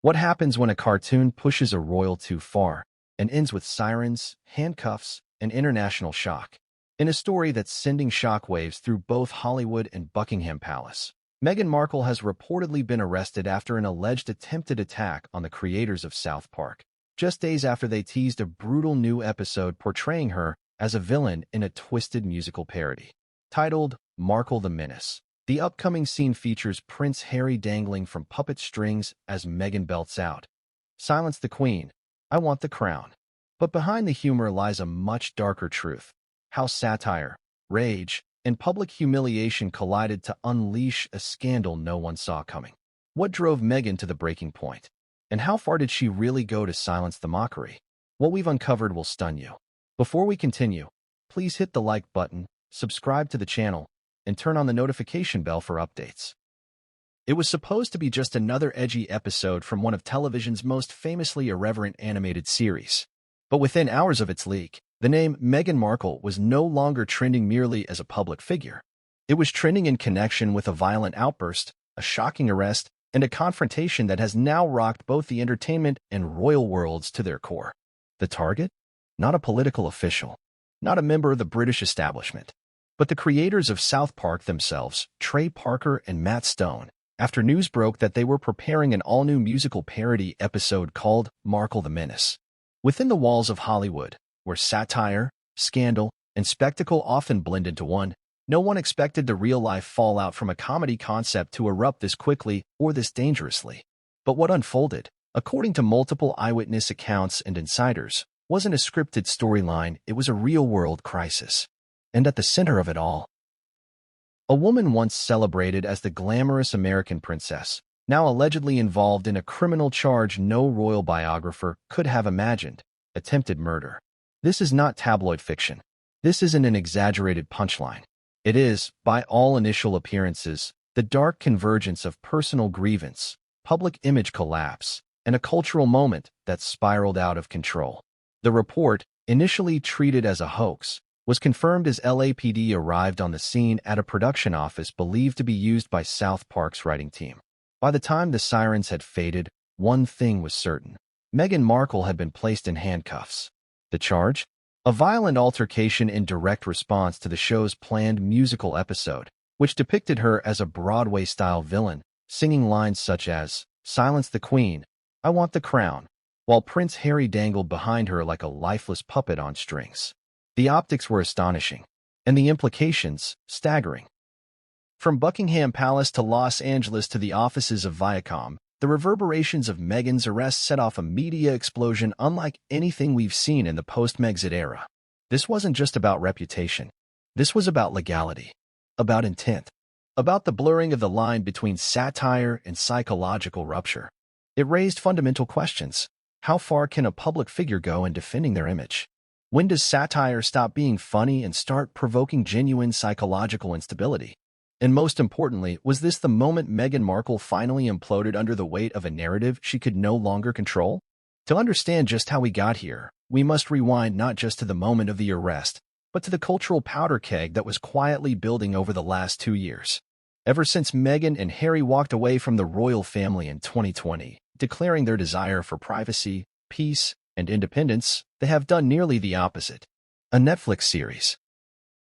What happens when a cartoon pushes a royal too far and ends with sirens, handcuffs, and international shock? In a story that's sending shockwaves through both Hollywood and Buckingham Palace, Meghan Markle has reportedly been arrested after an alleged attempted attack on the creators of South Park, just days after they teased a brutal new episode portraying her as a villain in a twisted musical parody. Titled Markle the Menace, the upcoming scene features Prince Harry dangling from puppet strings as Meghan belts out, "Silence the Queen, I want the crown." But behind the humor lies a much darker truth: how satire, rage, and public humiliation collided to unleash a scandal no one saw coming. What drove Meghan to the breaking point? And how far did she really go to silence the mockery? What we've uncovered will stun you. Before we continue, please hit the like button, subscribe to the channel, and turn on the notification bell for updates. It was supposed to be just another edgy episode from one of television's most famously irreverent animated series. But within hours of its leak, the name Meghan Markle was no longer trending merely as a public figure. It was trending in connection with a violent outburst, a shocking arrest, and a confrontation that has now rocked both the entertainment and royal worlds to their core. The target? Not a political official, not a member of the British establishment, but the creators of South Park themselves, Trey Parker and Matt Stone, after news broke that they were preparing an all-new musical parody episode called Markle the Menace. Within the walls of Hollywood, where satire, scandal, and spectacle often blend into one, no one expected the real-life fallout from a comedy concept to erupt this quickly or this dangerously. But what unfolded, according to multiple eyewitness accounts and insiders, wasn't a scripted storyline, it was a real-world crisis. And at the center of it all, a woman once celebrated as the glamorous American princess, now allegedly involved in a criminal charge no royal biographer could have imagined: attempted murder. This is not tabloid fiction. This isn't an exaggerated punchline. It is, by all initial appearances, the dark convergence of personal grievance, public image collapse, and a cultural moment that spiraled out of control. The report, initially treated as a hoax, was confirmed as LAPD arrived on the scene at a production office believed to be used by South Park's writing team. By the time the sirens had faded, one thing was certain: Meghan Markle had been placed in handcuffs. The charge? A violent altercation in direct response to the show's planned musical episode, which depicted her as a Broadway-style villain, singing lines such as, "Silence the Queen, I want the crown," while Prince Harry dangled behind her like a lifeless puppet on strings. The optics were astonishing, and the implications staggering. From Buckingham Palace to Los Angeles to the offices of Viacom, the reverberations of Meghan's arrest set off a media explosion unlike anything we've seen in the post-Megxit era. This wasn't just about reputation. This was about legality, about intent, about the blurring of the line between satire and psychological rupture. It raised fundamental questions. How far can a public figure go in defending their image? When does satire stop being funny and start provoking genuine psychological instability? And most importantly, was this the moment Meghan Markle finally imploded under the weight of a narrative she could no longer control? To understand just how we got here, we must rewind not just to the moment of the arrest, but to the cultural powder keg that was quietly building over the last 2 years. Ever since Meghan and Harry walked away from the royal family in 2020, declaring their desire for privacy, peace, and independence, they have done nearly the opposite. A Netflix series,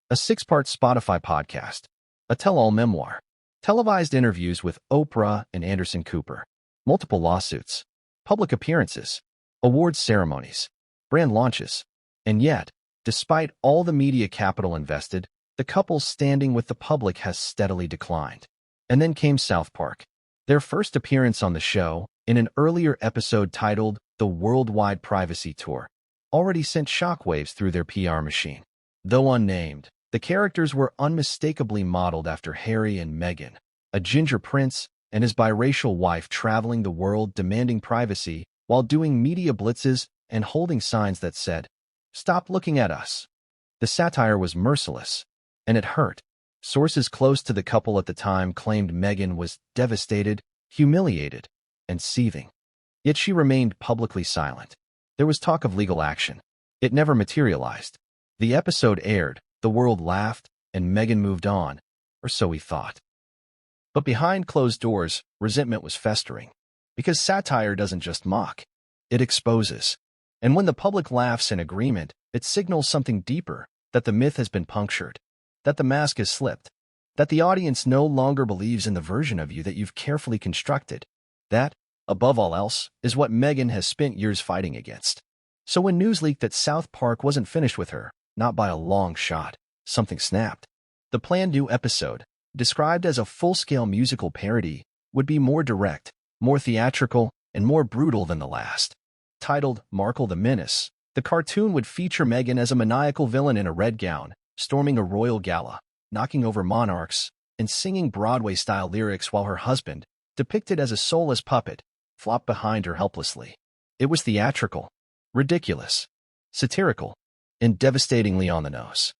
a 6-part Spotify podcast, a tell-all memoir, televised interviews with Oprah and Anderson Cooper, multiple lawsuits, public appearances, awards ceremonies, brand launches. And yet, despite all the media capital invested, the couple's standing with the public has steadily declined. And then came South Park. Their first appearance on the show, in an earlier episode titled The Worldwide Privacy Tour, already sent shockwaves through their PR machine. Though unnamed, the characters were unmistakably modeled after Harry and Meghan, a ginger prince and his biracial wife traveling the world demanding privacy while doing media blitzes and holding signs that said, "Stop looking at us." The satire was merciless, and it hurt. Sources close to the couple at the time claimed Meghan was devastated, humiliated, and seething. Yet she remained publicly silent. There was talk of legal action. It never materialized. The episode aired, the world laughed, and Meghan moved on, or so we thought. But behind closed doors, resentment was festering. Because satire doesn't just mock, it exposes. And when the public laughs in agreement, it signals something deeper, that the myth has been punctured, that the mask has slipped, that the audience no longer believes in the version of you that you've carefully constructed. That, above all else, is what Meghan has spent years fighting against. So when news leaked that South Park wasn't finished with her, not by a long shot, something snapped. The planned new episode, described as a full-scale musical parody, would be more direct, more theatrical, and more brutal than the last. Titled Markle the Menace, the cartoon would feature Meghan as a maniacal villain in a red gown, storming a royal gala, knocking over monarchs, and singing Broadway-style lyrics while her husband, depicted as a soulless puppet, flopped behind her helplessly. It was theatrical, ridiculous, satirical, and devastatingly on the nose.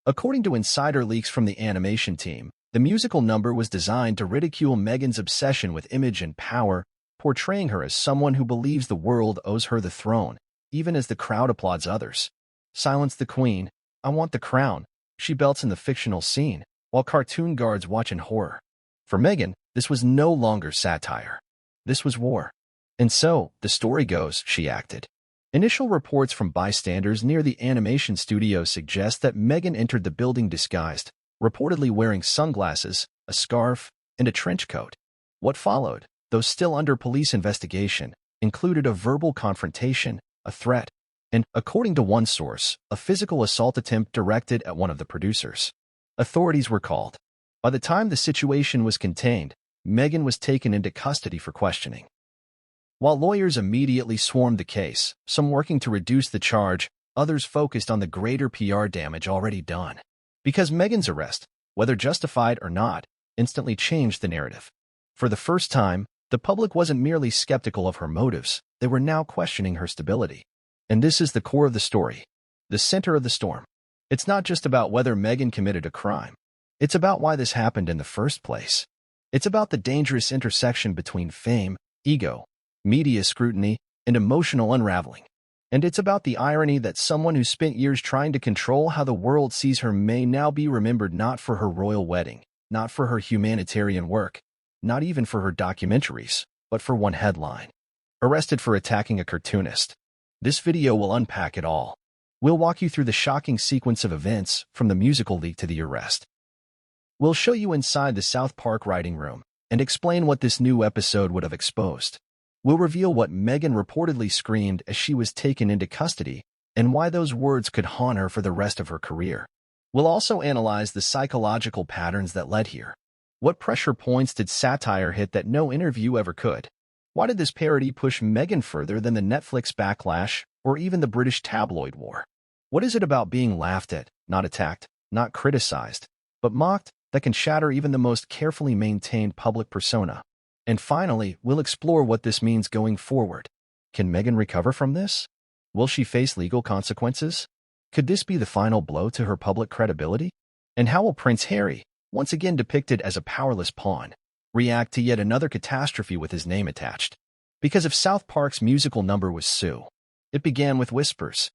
According to insider leaks from the animation team, the musical number was designed to ridicule Meghan's obsession with image and power, portraying her as someone who believes the world owes her the throne, even as the crowd applauds others. Silence the Queen, I want the crown, she belts in the fictional scene, while cartoon guards watch in horror. For Meghan, this was no longer satire. This was war. And so, the story goes, she acted. Initial reports from bystanders near the animation studio suggest that Meghan entered the building disguised, reportedly wearing sunglasses, a scarf, and a trench coat. What followed, though still under police investigation, included a verbal confrontation, a threat, and, according to one source, a physical assault attempt directed at one of the producers. Authorities were called. By the time the situation was contained, Meghan was taken into custody for questioning. While lawyers immediately swarmed the case, some working to reduce the charge, others focused on the greater PR damage already done. Because Meghan's arrest, whether justified or not, instantly changed the narrative. For the first time, the public wasn't merely skeptical of her motives, they were now questioning her stability. And this is the core of the story, the center of the storm. It's not just about whether Meghan committed a crime. It's about why this happened in the first place. It's about the dangerous intersection between fame, ego, media scrutiny, and emotional unraveling. And it's about the irony that someone who spent years trying to control how the world sees her may now be remembered not for her royal wedding, not for her humanitarian work, not even for her documentaries, but for one headline. Arrested for attacking a cartoonist. This video will unpack it all. We'll walk you through the shocking sequence of events, from the musical leak to the arrest. We'll show you inside the South Park writing room, and explain what this new episode would have exposed. We'll reveal what Meghan reportedly screamed as she was taken into custody, and why those words could haunt her for the rest of her career. We'll also analyze the psychological patterns that led here. What pressure points did satire hit that no interview ever could? Why did this parody push Meghan further than the Netflix backlash or even the British tabloid war? What is it about being laughed at, not attacked, not criticized, but mocked, that can shatter even the most carefully maintained public persona? And finally, we'll explore what this means going forward. Can Meghan recover from this? Will she face legal consequences? Could this be the final blow to her public credibility? And how will Prince Harry, once again depicted as a powerless pawn, react to yet another catastrophe with his name attached? Because if South Park's musical number was Sue, it began with whispers.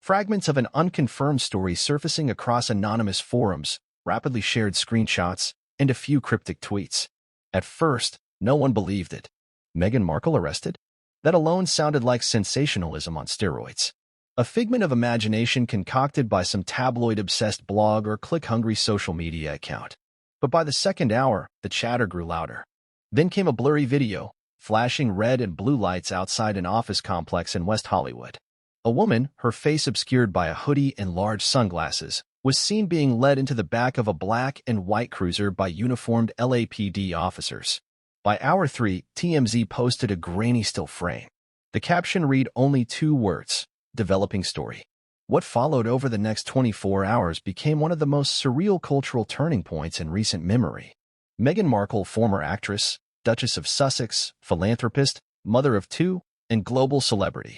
Fragments of an unconfirmed story surfacing across anonymous forums, rapidly shared screenshots, and a few cryptic tweets. At first, no one believed it. Meghan Markle arrested? That alone sounded like sensationalism on steroids. A figment of imagination concocted by some tabloid-obsessed blog or click-hungry social media account. But by the second hour, the chatter grew louder. Then came a blurry video, flashing red and blue lights outside an office complex in West Hollywood. A woman, her face obscured by a hoodie and large sunglasses, was seen being led into the back of a black and white cruiser by uniformed LAPD officers. By hour 3, TMZ posted a grainy still frame. The caption read only 2 words, developing story. What followed over the next 24 hours became one of the most surreal cultural turning points in recent memory. Meghan Markle, former actress, Duchess of Sussex, philanthropist, mother of 2, and global celebrity,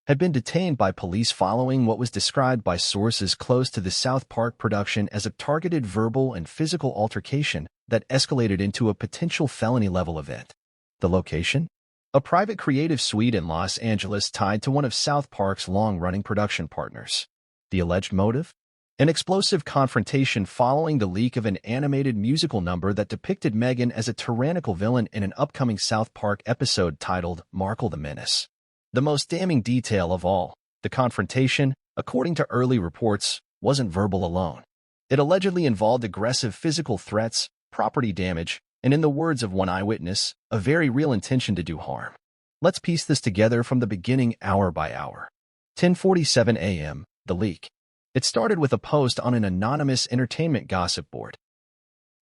had been detained by police following what was described by sources close to the South Park production as a targeted verbal and physical altercation that escalated into a potential felony-level event. The location? A private creative suite in Los Angeles tied to one of South Park's long-running production partners. The alleged motive? An explosive confrontation following the leak of an animated musical number that depicted Meghan as a tyrannical villain in an upcoming South Park episode titled Markle the Menace. The most damning detail of all, the confrontation, according to early reports, wasn't verbal alone. It allegedly involved aggressive physical threats, property damage, and in the words of one eyewitness, a very real intention to do harm. Let's piece this together from the beginning hour by hour. 10:47 a.m., the leak. It started with a post on an anonymous entertainment gossip board.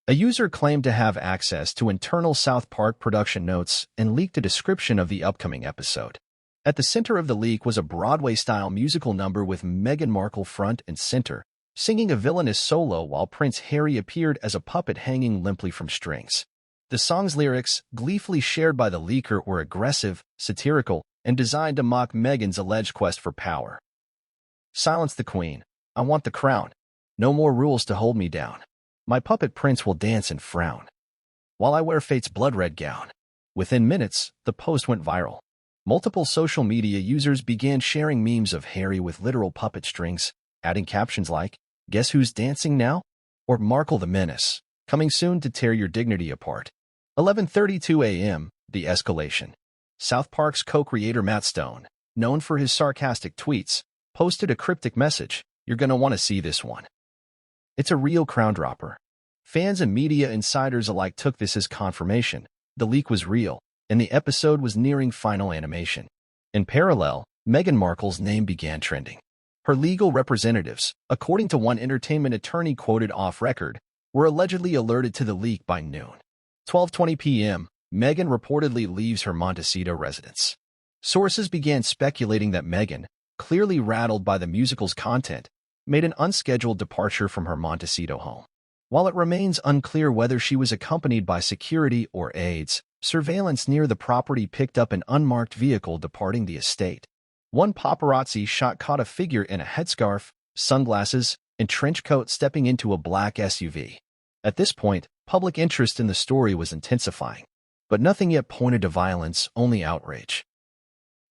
A user claimed to have access to internal South Park production notes and leaked a description of the upcoming episode. At the center of the leak was a Broadway-style musical number with Meghan Markle front and center, singing a villainous solo while Prince Harry appeared as a puppet hanging limply from strings. The song's lyrics, gleefully shared by the leaker, were aggressive, satirical, and designed to mock Meghan's alleged quest for power. "Silence the Queen. I want the crown. No more rules to hold me down. My puppet prince will dance and frown, while I wear fate's blood-red gown." Within minutes, the post went viral. Multiple social media users began sharing memes of Harry with literal puppet strings, adding captions like, "Guess who's dancing now?" or "Markle the Menace, coming soon to tear your dignity apart." 11:32 a.m., the escalation. South Park's co-creator Matt Stone, known for his sarcastic tweets, posted a cryptic message. "You're gonna want to see this one. It's a real crown dropper." Fans and media insiders alike took this as confirmation. The leak was real, and the episode was nearing final animation. In parallel, Meghan Markle's name began trending. Her legal representatives, according to one entertainment attorney quoted off-record, were allegedly alerted to the leak by noon. 12:20 p.m., Meghan reportedly leaves her Montecito residence. Sources began speculating that Meghan, clearly rattled by the musical's content, made an unscheduled departure from her Montecito home. While it remains unclear whether she was accompanied by security or aides, surveillance near the property picked up an unmarked vehicle departing the estate. One paparazzi shot caught a figure in a headscarf, sunglasses, and trench coat stepping into a black SUV. At this point, public interest in the story was intensifying, but nothing yet pointed to violence, only outrage.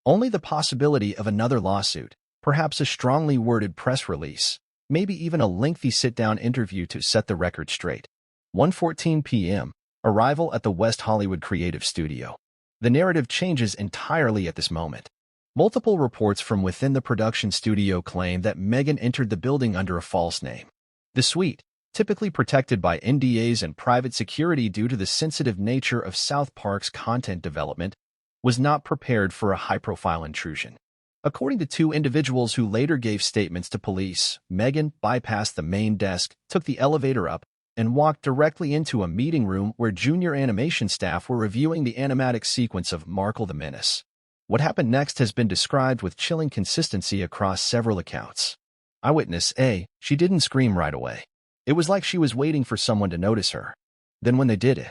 Only the possibility of another lawsuit, perhaps a strongly worded press release, maybe even a lengthy sit-down interview to set the record straight. 1:14 p.m., arrival at the West Hollywood Creative Studio. The narrative changes entirely at this moment. Multiple reports from within the production studio claim that Meghan entered the building under a false name. The suite, typically protected by NDAs and private security due to the sensitive nature of South Park's content development, was not prepared for a high-profile intrusion. According to two individuals who later gave statements to police, Meghan bypassed the main desk, took the elevator up, and walked directly into a meeting room where junior animation staff were reviewing the animatic sequence of Markle the Menace. What happened next has been described with chilling consistency across several accounts. Eyewitness A: "She didn't scream right away. It was like she was waiting for someone to notice her. Then when they did it,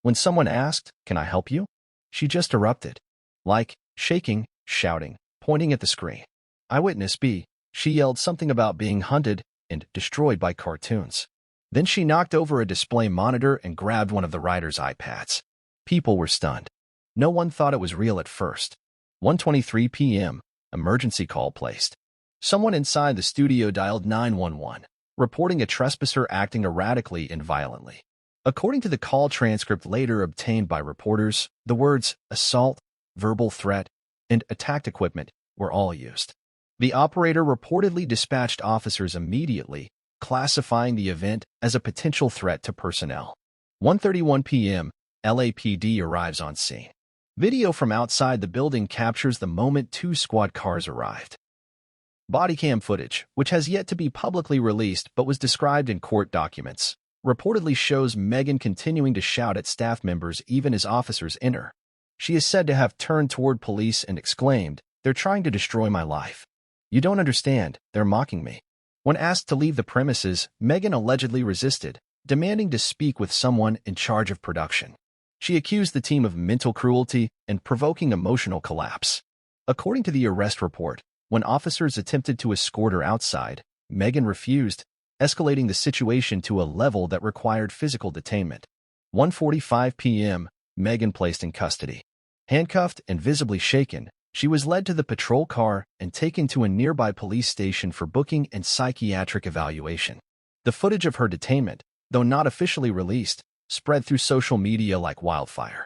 when someone asked, 'Can I help you?' she just erupted. Like, shaking, shouting, pointing at the screen." Eyewitness B: "She yelled something about being hunted and destroyed by cartoons. Then she knocked over a display monitor and grabbed one of the writer's iPads. People were stunned. No one thought it was real at first." 1:23 p.m., emergency call placed. Someone inside the studio dialed 911, reporting a trespasser acting erratically and violently. According to the call transcript later obtained by reporters, the words assault, verbal threat, and attacked equipment were all used. The operator reportedly dispatched officers immediately, classifying the event as a potential threat to personnel. 1:31 p.m., LAPD arrives on scene. Video from outside the building captures the moment two squad cars arrived. Bodycam footage, which has yet to be publicly released but was described in court documents, reportedly shows Meghan continuing to shout at staff members even as officers enter. She is said to have turned toward police and exclaimed, "They're trying to destroy my life. You don't understand, they're mocking me." When asked to leave the premises, Meghan allegedly resisted, demanding to speak with someone in charge of production. She accused the team of mental cruelty and provoking emotional collapse. According to the arrest report, when officers attempted to escort her outside, Meghan refused, escalating the situation to a level that required physical detainment. 1:45 p.m., Meghan placed in custody. Handcuffed and visibly shaken, She was led to the patrol car and taken to a nearby police station for booking and psychiatric evaluation. The footage of her detainment, though not officially released, spread through social media like wildfire.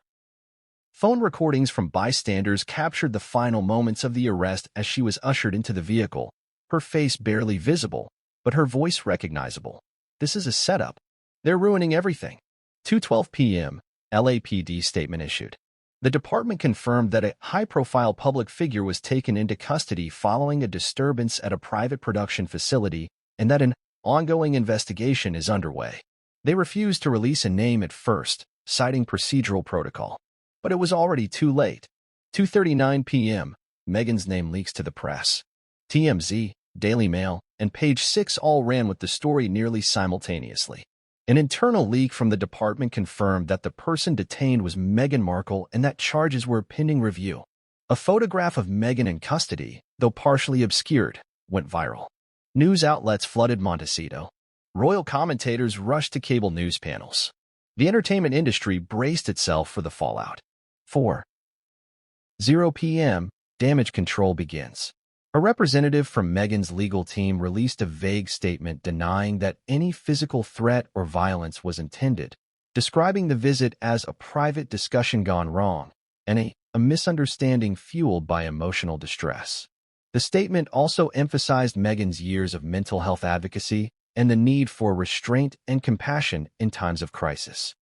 Phone recordings from bystanders captured the final moments of the arrest as she was ushered into the vehicle, her face barely visible, but her voice recognizable. "This is a setup. They're ruining everything." 2:12 p.m., LAPD statement issued. The department confirmed that a high-profile public figure was taken into custody following a disturbance at a private production facility and that an ongoing investigation is underway. They refused to release a name at first, citing procedural protocol. But it was already too late. 2:39 p.m., Meghan's name leaks to the press. TMZ, Daily Mail, and Page 6 all ran with the story nearly simultaneously. An internal leak from the department confirmed that the person detained was Meghan Markle and that charges were pending review. A photograph of Meghan in custody, though partially obscured, went viral. News outlets flooded Montecito. Royal commentators rushed to cable news panels. The entertainment industry braced itself for the fallout. 4:00 p.m., damage control begins. A representative from Meghan's legal team released a vague statement denying that any physical threat or violence was intended, describing the visit as a private discussion gone wrong and a misunderstanding fueled by emotional distress. The statement also emphasized Meghan's years of mental health advocacy and the need for restraint and compassion in times of crisis.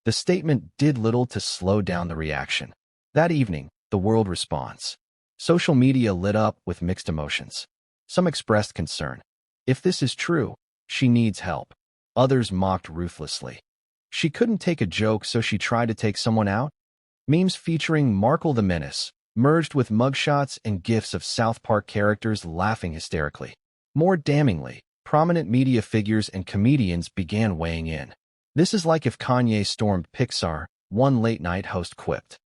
The statement did little to slow down the reaction. That evening, the world responds. Social media lit up with mixed emotions. Some expressed concern. If this is true, she needs help. Others mocked ruthlessly. She couldn't take a joke, so she tried to take someone out? Memes featuring Markle the Menace merged with mugshots and gifs of South Park characters laughing hysterically. More damningly, prominent media figures and comedians began weighing in. "This is like if Kanye stormed Pixar," one late-night host quipped.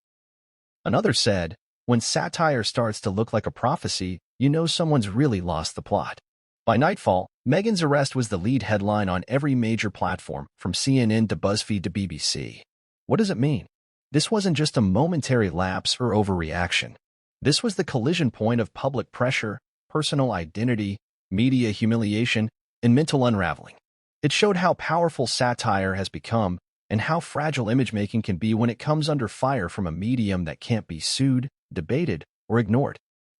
Another said, "When satire starts to look like a prophecy, you know someone's really lost the plot." By nightfall, Meghan's arrest was the lead headline on every major platform, from CNN to BuzzFeed to BBC. What does it mean? This wasn't just a momentary lapse or overreaction. This was the collision point of public pressure, personal identity, media humiliation, and mental unraveling. It showed how powerful satire has become and how fragile image-making can be when it comes under fire from a medium that can't be sued, debated, or ignored.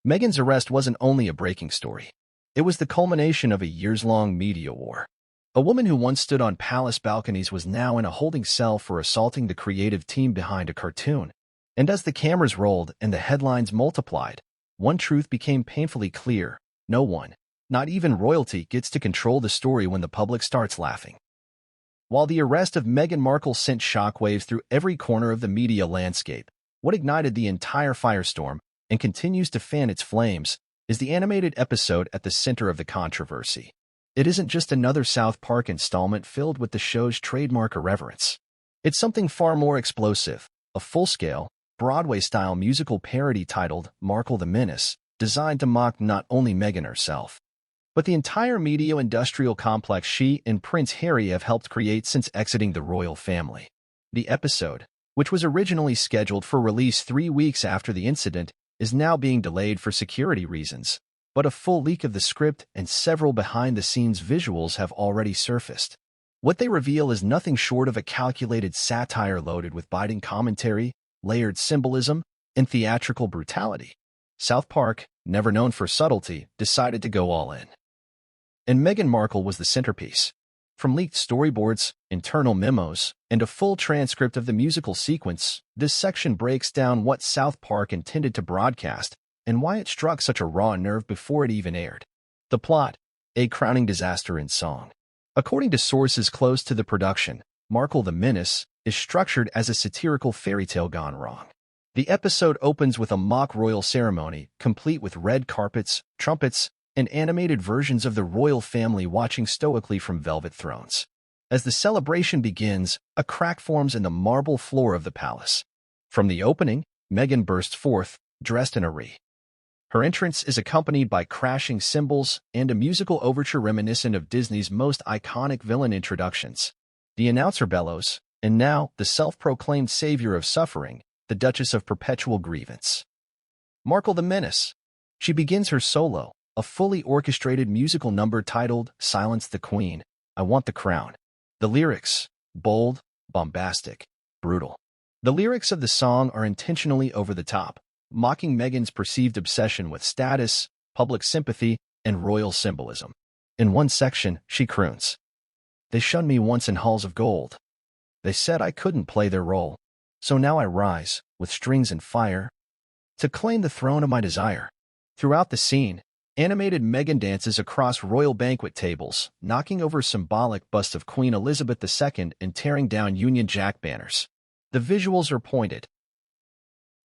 Meghan's arrest wasn't only a breaking story. It was the culmination of a years-long media war. A woman who once stood on palace balconies was now in a holding cell for assaulting the creative team behind a cartoon. And as the cameras rolled and the headlines multiplied, one truth became painfully clear: no one, not even royalty, gets to control the story when the public starts laughing. While the arrest of Meghan Markle sent shockwaves through every corner of the media landscape, what ignited the entire firestorm and continues to fan its flames is the animated episode at the center of the controversy. It isn't just another South Park installment filled with the show's trademark irreverence. It's something far more explosive, a full-scale, Broadway-style musical parody titled Markle the Menace, designed to mock not only Meghan herself, but the entire media-industrial complex she and Prince Harry have helped create since exiting the royal family. The episode, which was originally scheduled for release 3 weeks after the incident, is now being delayed for security reasons, but a full leak of the script and several behind-the-scenes visuals have already surfaced. What they reveal is nothing short of a calculated satire loaded with biting commentary, layered symbolism, and theatrical brutality. South Park, never known for subtlety, decided to go all in. And Meghan Markle was the centerpiece. From leaked storyboards, internal memos, and a full transcript of the musical sequence, this section breaks down what South Park intended to broadcast and why it struck such a raw nerve before it even aired. The plot: a crowning disaster in song. According to sources close to the production, Markle the Menace is structured as a satirical fairy tale gone wrong. The episode opens with a mock royal ceremony, complete with red carpets, trumpets, and animated versions of the royal family watching stoically from velvet thrones. As the celebration begins, a crack forms in the marble floor of the palace. From the opening, Meghan bursts forth, dressed in a Her entrance is accompanied by crashing cymbals and a musical overture reminiscent of Disney's most iconic villain introductions. The announcer bellows, "And now, the self-proclaimed savior of suffering, the Duchess of Perpetual Grievance." Markle the Menace. She begins her solo, a fully orchestrated musical number titled Silence the Queen, I Want the Crown. The lyrics, bold, bombastic, brutal. The lyrics of the song are intentionally over the top, mocking Meghan's perceived obsession with status, public sympathy, and royal symbolism. In one section, she croons, "They shunned me once in halls of gold. They said I couldn't play their role. So now I rise, with strings and fire, to claim the throne of my desire." Throughout the scene, animated Meghan dances across royal banquet tables, knocking over symbolic busts of Queen Elizabeth II and tearing down Union Jack banners. The visuals are pointed.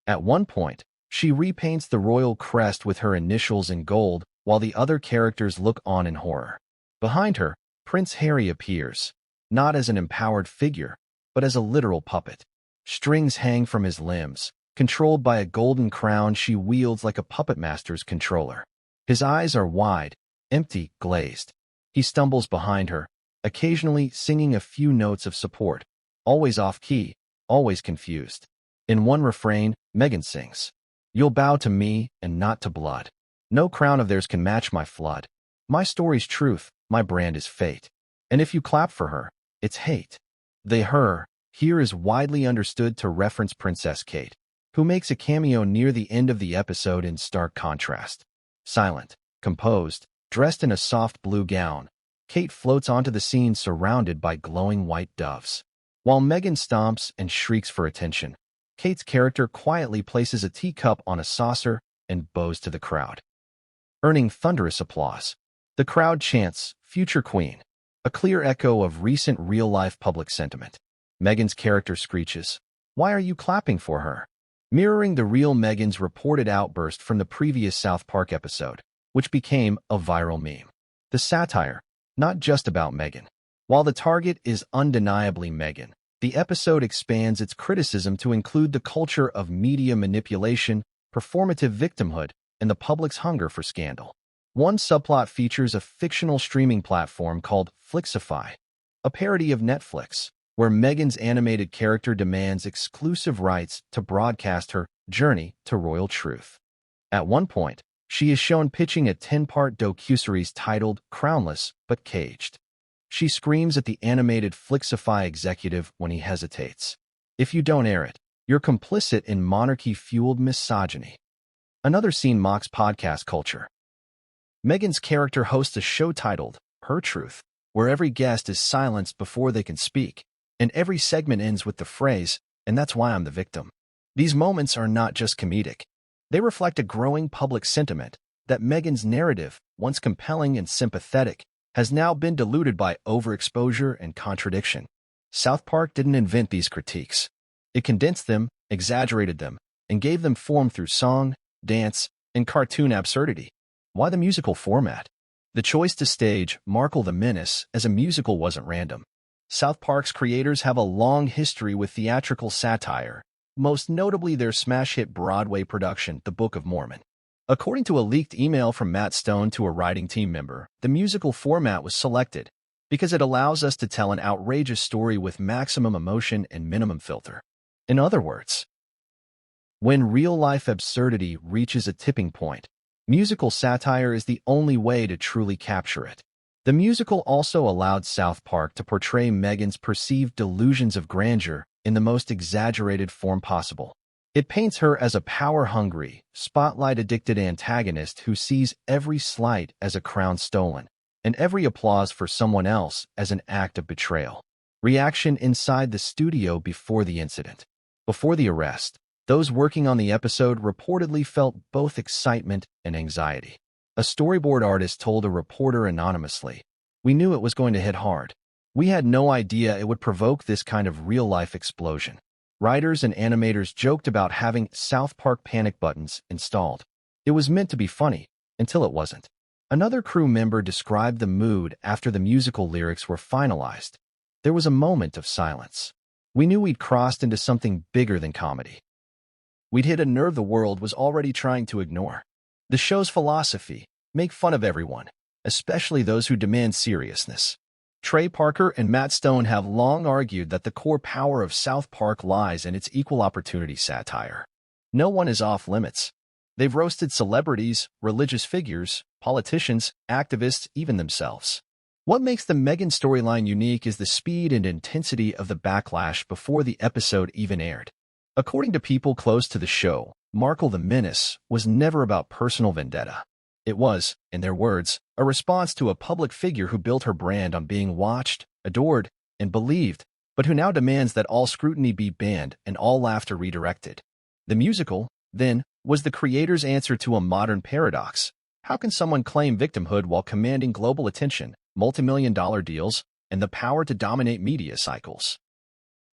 At one point, she repaints the royal crest with her initials in gold, while the other characters look on in horror. Behind her, Prince Harry appears, not as an empowered figure, but as a literal puppet. Strings hang from his limbs, controlled by a golden crown she wields like a puppet master's controller. His eyes are wide, empty, glazed. He stumbles behind her, occasionally singing a few notes of support, always off-key, always confused. In one refrain, Meghan sings, "You'll bow to me and not to blood. No crown of theirs can match my flood. My story's truth, my brand is fate. And if you clap for her, it's hate." They, her, here is widely understood to reference Princess Kate, who makes a cameo near the end of the episode in stark contrast. Silent, composed, dressed in a soft blue gown, Kate floats onto the scene surrounded by glowing white doves. While Meghan stomps and shrieks for attention, Kate's character quietly places a teacup on a saucer and bows to the crowd, earning thunderous applause. The crowd chants, "Future Queen," a clear echo of recent real-life public sentiment. Meghan's character screeches, "Why are you clapping for her?" mirroring the real Meghan's reported outburst from the previous South Park episode, which became a viral meme. The satire, not just about Meghan. While the target is undeniably Meghan, the episode expands its criticism to include the culture of media manipulation, performative victimhood, and the public's hunger for scandal. One subplot features a fictional streaming platform called Flixify, a parody of Netflix, where Meghan's animated character demands exclusive rights to broadcast her journey to royal truth. At one point, she is shown pitching a 10-part docuseries titled Crownless but Caged. She screams at the animated Flixify executive when he hesitates. "If you don't air it, you're complicit in monarchy-fueled misogyny." Another scene mocks podcast culture. Meghan's character hosts a show titled Her Truth, where every guest is silenced before they can speak, and every segment ends with the phrase, "And that's why I'm the victim." These moments are not just comedic. They reflect a growing public sentiment that Meghan's narrative, once compelling and sympathetic, has now been diluted by overexposure and contradiction. South Park didn't invent these critiques. It condensed them, exaggerated them, and gave them form through song, dance, and cartoon absurdity. Why the musical format? The choice to stage Markle the Menace as a musical wasn't random. South Park's creators have a long history with theatrical satire, most notably their smash hit Broadway production, The Book of Mormon. According to a leaked email from Matt Stone to a writing team member, the musical format was selected because it allows us to tell an outrageous story with maximum emotion and minimum filter. In other words, when real-life absurdity reaches a tipping point, musical satire is the only way to truly capture it. The musical also allowed South Park to portray Meghan's perceived delusions of grandeur in the most exaggerated form possible. It paints her as a power-hungry, spotlight-addicted antagonist who sees every slight as a crown stolen, and every applause for someone else as an act of betrayal. Reaction inside the studio before the incident. Before the arrest, those working on the episode reportedly felt both excitement and anxiety. A storyboard artist told a reporter anonymously, "We knew it was going to hit hard. We had no idea it would provoke this kind of real-life explosion." Writers and animators joked about having South Park panic buttons installed. It was meant to be funny, until it wasn't. Another crew member described the mood after the musical lyrics were finalized. "There was a moment of silence. We knew we'd crossed into something bigger than comedy. We'd hit a nerve the world was already trying to ignore." The show's philosophy: make fun of everyone, especially those who demand seriousness. Trey Parker and Matt Stone have long argued that the core power of South Park lies in its equal opportunity satire. No one is off limits. They've roasted celebrities, religious figures, politicians, activists, even themselves. What makes the Meghan storyline unique is the speed and intensity of the backlash before the episode even aired. According to people close to the show, Markle the Menace was never about personal vendetta. It was, in their words, a response to a public figure who built her brand on being watched, adored, and believed, but who now demands that all scrutiny be banned and all laughter redirected. The musical, then, was the creator's answer to a modern paradox. How can someone claim victimhood while commanding global attention, multi-million-dollar deals, and the power to dominate media cycles?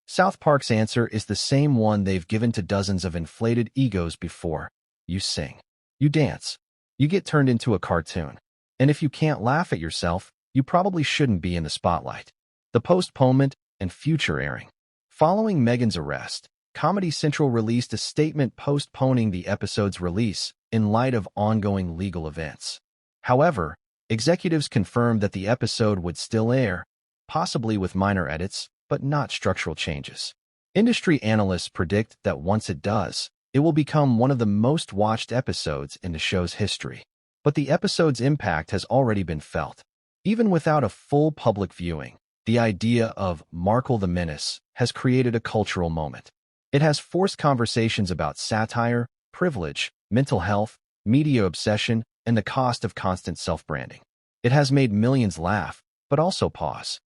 South Park's answer is the same one they've given to dozens of inflated egos before. You sing. You dance. You get turned into a cartoon. And if you can't laugh at yourself, you probably shouldn't be in the spotlight. The postponement and future airing. Following Meghan's arrest, Comedy Central released a statement postponing the episode's release in light of ongoing legal events. However, executives confirmed that the episode would still air, possibly with minor edits, but not structural changes. Industry analysts predict that once it does, it will become one of the most watched episodes in the show's history. But the episode's impact has already been felt. Even without a full public viewing, the idea of Markle the Menace has created a cultural moment. It has forced conversations about satire, privilege, mental health, media obsession, and the cost of constant self-branding. It has made millions laugh, but also pause.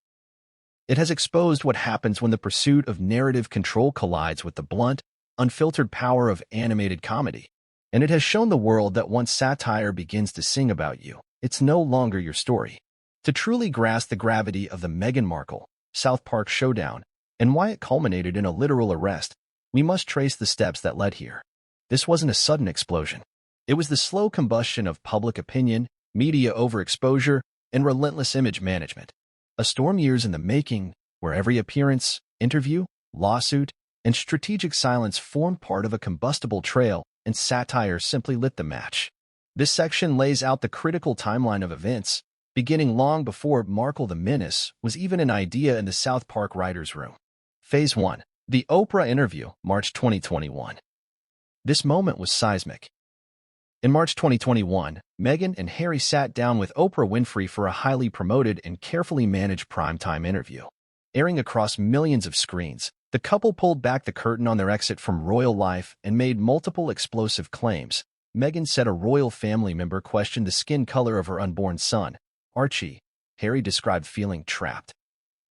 It has exposed what happens when the pursuit of narrative control collides with the blunt, unfiltered power of animated comedy. And it has shown the world that once satire begins to sing about you, it's no longer your story. To truly grasp the gravity of the Meghan Markle, South Park showdown, and why it culminated in a literal arrest, we must trace the steps that led here. This wasn't a sudden explosion. It was the slow combustion of public opinion, media overexposure, and relentless image management. A storm years in the making, where every appearance, interview, lawsuit, and strategic silence formed part of a combustible trail, and satire simply lit the match. This section lays out the critical timeline of events, beginning long before Markle the Menace was even an idea in the South Park writers' room. Phase 1. The Oprah interview, March 2021. This moment was seismic. In March 2021, Meghan and Harry sat down with Oprah Winfrey for a highly promoted and carefully managed primetime interview. Airing across millions of screens, the couple pulled back the curtain on their exit from royal life and made multiple explosive claims. Meghan said a royal family member questioned the skin color of her unborn son, Archie. Harry described feeling trapped.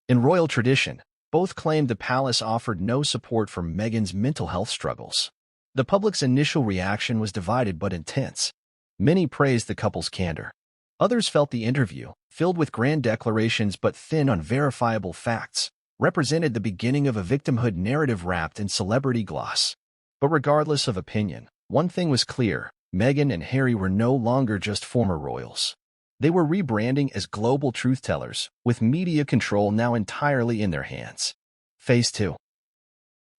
In royal tradition, both claimed the palace offered no support for Meghan's mental health struggles. The public's initial reaction was divided but intense. Many praised the couple's candor. Others felt the interview, filled with grand declarations but thin on verifiable facts, represented the beginning of a victimhood narrative wrapped in celebrity gloss. But regardless of opinion, one thing was clear: Meghan and Harry were no longer just former royals. They were rebranding as global truth-tellers, with media control now entirely in their hands. Phase 2.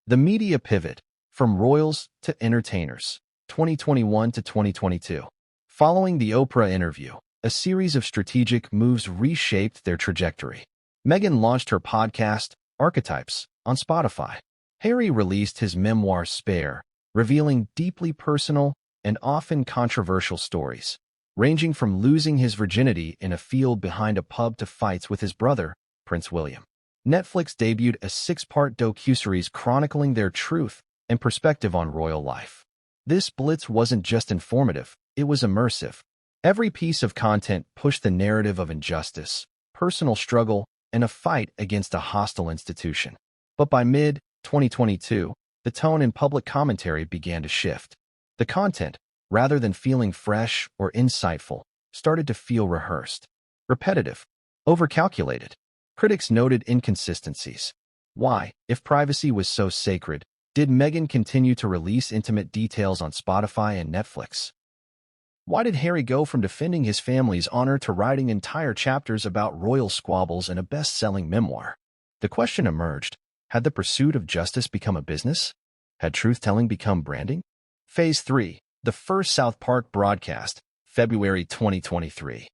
The media pivot, from royals to entertainers, 2021 to 2022. Following the Oprah interview, a series of strategic moves reshaped their trajectory. Meghan launched her podcast, Archetypes, on Spotify. Harry released his memoir, Spare, revealing deeply personal and often controversial stories, ranging from losing his virginity in a field behind a pub to fights with his brother, Prince William. Netflix debuted a 6-part docuseries chronicling their truth and perspective on royal life. This blitz wasn't just informative, it was immersive. Every piece of content pushed the narrative of injustice, personal struggle, and a fight against a hostile institution. But by mid-2022, the tone in public commentary began to shift. The content, rather than feeling fresh or insightful, started to feel rehearsed, repetitive, overcalculated. Critics noted inconsistencies. Why, if privacy was so sacred, did Meghan continue to release intimate details on Spotify and Netflix? Why did Harry go from defending his family's honor to writing entire chapters about royal squabbles in a best-selling memoir? The question emerged: had the pursuit of justice become a business? Had truth-telling become branding? Phase 3. The first South Park broadcast, February 2023.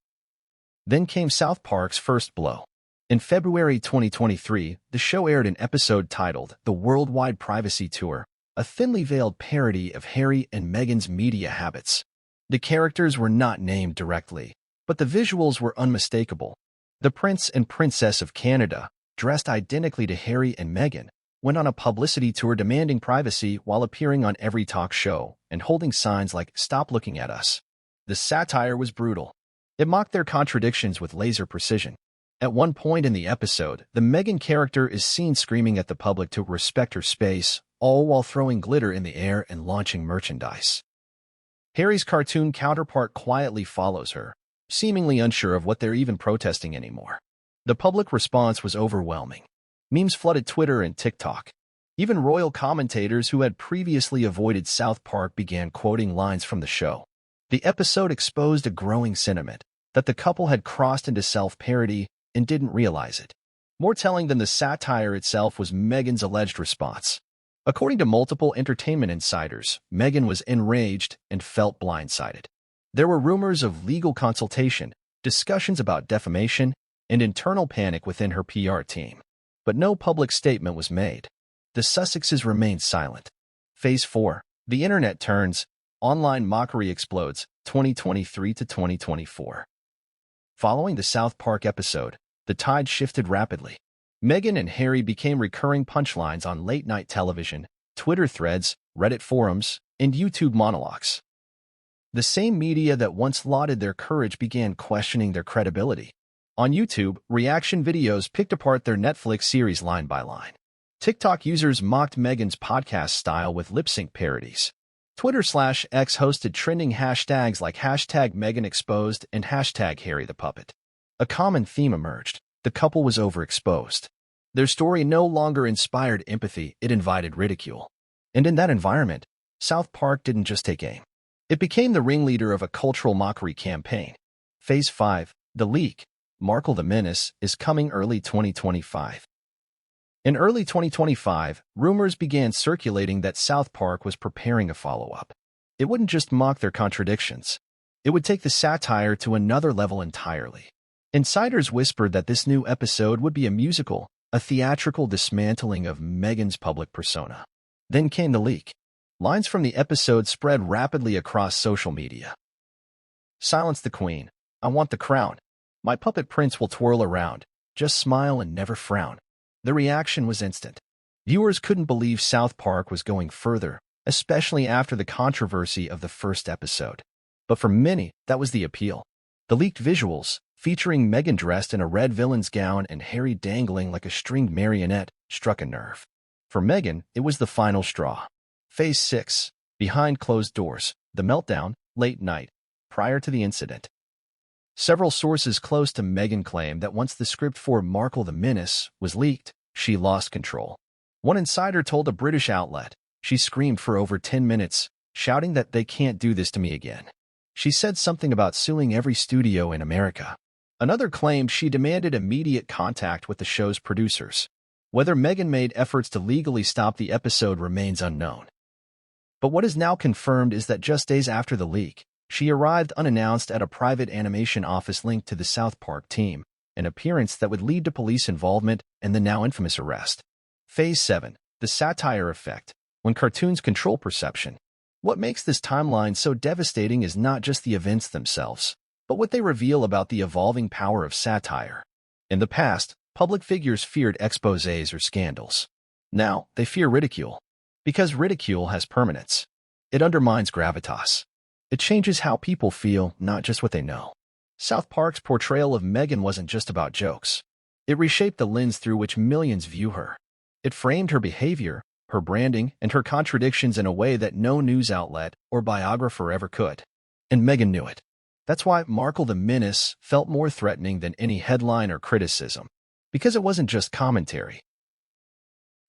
Then came South Park's first blow. In February 2023, the show aired an episode titled The Worldwide Privacy Tour, a thinly veiled parody of Harry and Meghan's media habits. The characters were not named directly, but the visuals were unmistakable. The Prince and Princess of Canada, dressed identically to Harry and Meghan, went on a publicity tour demanding privacy while appearing on every talk show and holding signs like "Stop looking at us." The satire was brutal. It mocked their contradictions with laser precision. At one point in the episode, the Meghan character is seen screaming at the public to respect her space, all while throwing glitter in the air and launching merchandise. Harry's cartoon counterpart quietly follows her, seemingly unsure of what they're even protesting anymore. The public response was overwhelming. Memes flooded Twitter and TikTok. Even royal commentators who had previously avoided South Park began quoting lines from the show. The episode exposed a growing sentiment that the couple had crossed into self-parody and didn't realize it. More telling than the satire itself was Meghan's alleged response. According to multiple entertainment insiders, Meghan was enraged and felt blindsided. There were rumors of legal consultation, discussions about defamation, and internal panic within her PR team. But no public statement was made. The Sussexes remained silent. Phase 4. The Internet turns. Online mockery explodes, 2023 to 2024. Following the South Park episode, the tide shifted rapidly. Meghan and Harry became recurring punchlines on late-night television, Twitter threads, Reddit forums, and YouTube monologues. The same media that once lauded their courage began questioning their credibility. On YouTube, reaction videos picked apart their Netflix series line by line. TikTok users mocked Meghan's podcast style with lip-sync parodies. Twitter/X hosted trending hashtags like #MeghanExposed and #HarryThePuppet. A common theme emerged. The couple was overexposed. Their story no longer inspired empathy, it invited ridicule. And in that environment, South Park didn't just take aim. It became the ringleader of a cultural mockery campaign. Phase 5, the leak. Markle the Menace is coming early 2025. In early 2025, rumors began circulating that South Park was preparing a follow-up. It wouldn't just mock their contradictions. It would take the satire to another level entirely. Insiders whispered that this new episode would be a musical, a theatrical dismantling of Meghan's public persona. Then came the leak. Lines from the episode spread rapidly across social media. "Silence the Queen. I want the crown. My puppet prince will twirl around. Just smile and never frown." The reaction was instant. Viewers couldn't believe South Park was going further, especially after the controversy of the first episode. But for many, that was the appeal. The leaked visuals, featuring Meghan dressed in a red villain's gown and Harry dangling like a stringed marionette, struck a nerve. For Meghan, it was the final straw. Phase 6. Behind closed doors. The meltdown, late night, prior to the incident. Several sources close to Meghan claim that once the script for Markle the Menace was leaked, she lost control. One insider told a British outlet, "She screamed for over 10 minutes, shouting that they can't do this to me again. She said something about suing every studio in America." Another claimed she demanded immediate contact with the show's producers. Whether Meghan made efforts to legally stop the episode remains unknown. But what is now confirmed is that just days after the leak, she arrived unannounced at a private animation office linked to the South Park team, an appearance that would lead to police involvement and the now infamous arrest. Phase 7. The satire effect. When cartoons control perception. What makes this timeline so devastating is not just the events themselves, but what they reveal about the evolving power of satire. In the past, public figures feared exposés or scandals. Now, they fear ridicule. Because ridicule has permanence. It undermines gravitas. It changes how people feel, not just what they know. South Park's portrayal of Meghan wasn't just about jokes. It reshaped the lens through which millions view her. It framed her behavior, her branding, and her contradictions in a way that no news outlet or biographer ever could. And Meghan knew it. That's why Markle the Menace felt more threatening than any headline or criticism. Because it wasn't just commentary.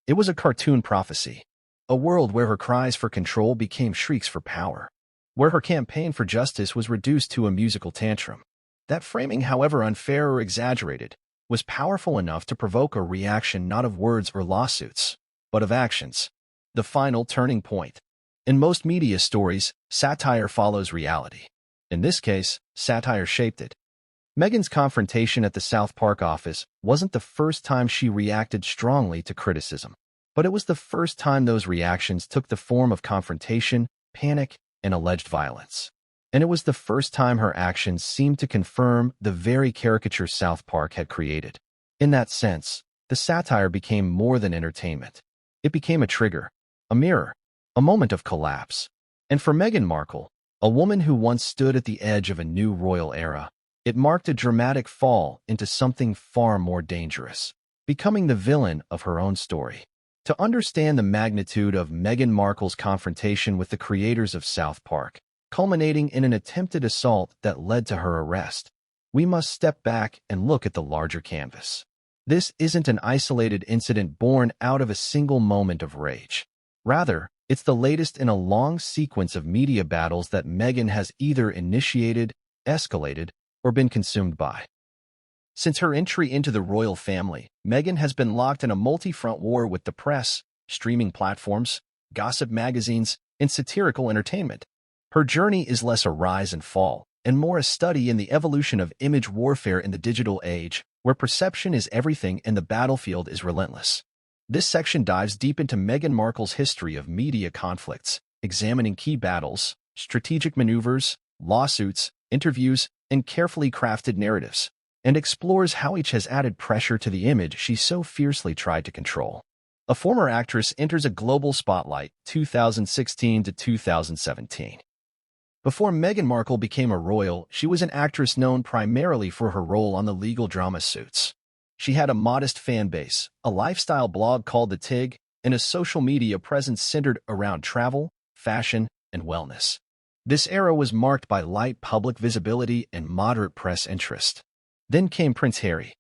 It was a cartoon prophecy. A world where her cries for control became shrieks for power. Where her campaign for justice was reduced to a musical tantrum. That framing, however unfair or exaggerated, was powerful enough to provoke a reaction not of words or lawsuits, but of actions. The final turning point. In most media stories, satire follows reality. In this case, satire shaped it. Meghan's confrontation at the South Park office wasn't the first time she reacted strongly to criticism. But it was the first time those reactions took the form of confrontation, panic, and alleged violence. And it was the first time her actions seemed to confirm the very caricature South Park had created. In that sense, the satire became more than entertainment. It became a trigger, a mirror, a moment of collapse. And for Meghan Markle, a woman who once stood at the edge of a new royal era, it marked a dramatic fall into something far more dangerous, becoming the villain of her own story. To understand the magnitude of Meghan Markle's confrontation with the creators of South Park, culminating in an attempted assault that led to her arrest, we must step back and look at the larger canvas. This isn't an isolated incident born out of a single moment of rage. Rather, it's the latest in a long sequence of media battles that Meghan has either initiated, escalated, or been consumed by. Since her entry into the royal family, Meghan has been locked in a multi-front war with the press, streaming platforms, gossip magazines, and satirical entertainment. Her journey is less a rise and fall, and more a study in the evolution of image warfare in the digital age, where perception is everything and the battlefield is relentless. This section dives deep into Meghan Markle's history of media conflicts, examining key battles, strategic maneuvers, lawsuits, interviews, and carefully crafted narratives, and explores how each has added pressure to the image she so fiercely tried to control. A former actress enters a global spotlight, 2016 to 2017. Before Meghan Markle became a royal, she was an actress known primarily for her role on the legal drama Suits. She had a modest fan base, a lifestyle blog called The Tig, and a social media presence centered around travel, fashion, and wellness. This era was marked by light public visibility and moderate press interest. Then came Prince Harry.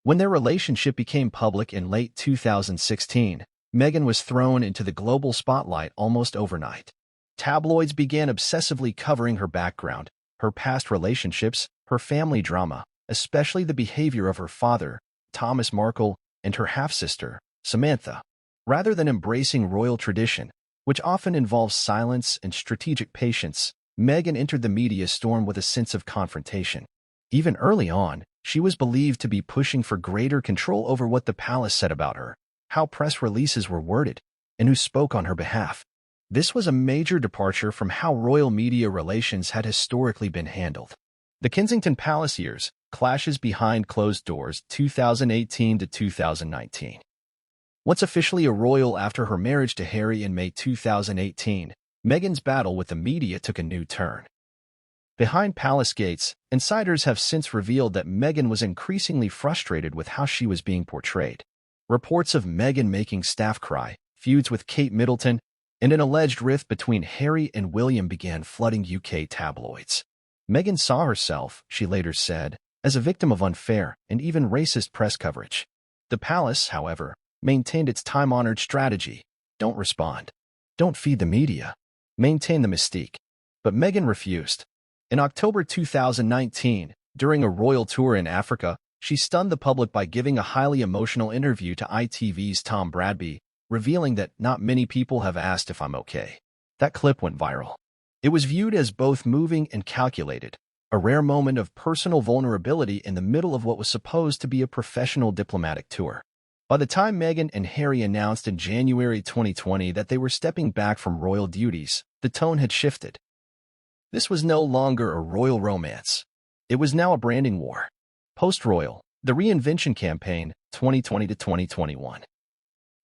When their relationship became public in late 2016, Meghan was thrown into the global spotlight almost overnight. Tabloids began obsessively covering her background, her past relationships, her family drama, especially the behavior of her father, Thomas Markle, and her half-sister, Samantha. Rather than embracing royal tradition, which often involves silence and strategic patience, Meghan entered the media storm with a sense of confrontation. Even early on, she was believed to be pushing for greater control over what the palace said about her, how press releases were worded, and who spoke on her behalf. This was a major departure from how royal media relations had historically been handled. The Kensington Palace years, clashes behind closed doors, 2018 to 2019. Once officially a royal after her marriage to Harry in May 2018, Meghan's battle with the media took a new turn. Behind palace gates, insiders have since revealed that Meghan was increasingly frustrated with how she was being portrayed. Reports of Meghan making staff cry, feuds with Kate Middleton, and an alleged rift between Harry and William began flooding UK tabloids. Meghan saw herself, she later said, as a victim of unfair and even racist press coverage. The palace, however, maintained its time-honored strategy: don't respond. Don't feed the media. Maintain the mystique. But Meghan refused. In October 2019, during a royal tour in Africa, she stunned the public by giving a highly emotional interview to ITV's Tom Bradby, revealing that not many people have asked if I'm okay. That clip went viral. It was viewed as both moving and calculated, a rare moment of personal vulnerability in the middle of what was supposed to be a professional diplomatic tour. By the time Meghan and Harry announced in January 2020 that they were stepping back from royal duties, the tone had shifted. This was no longer a royal romance. It was now a branding war. Postroyal, the reinvention campaign, 2020 to 2021.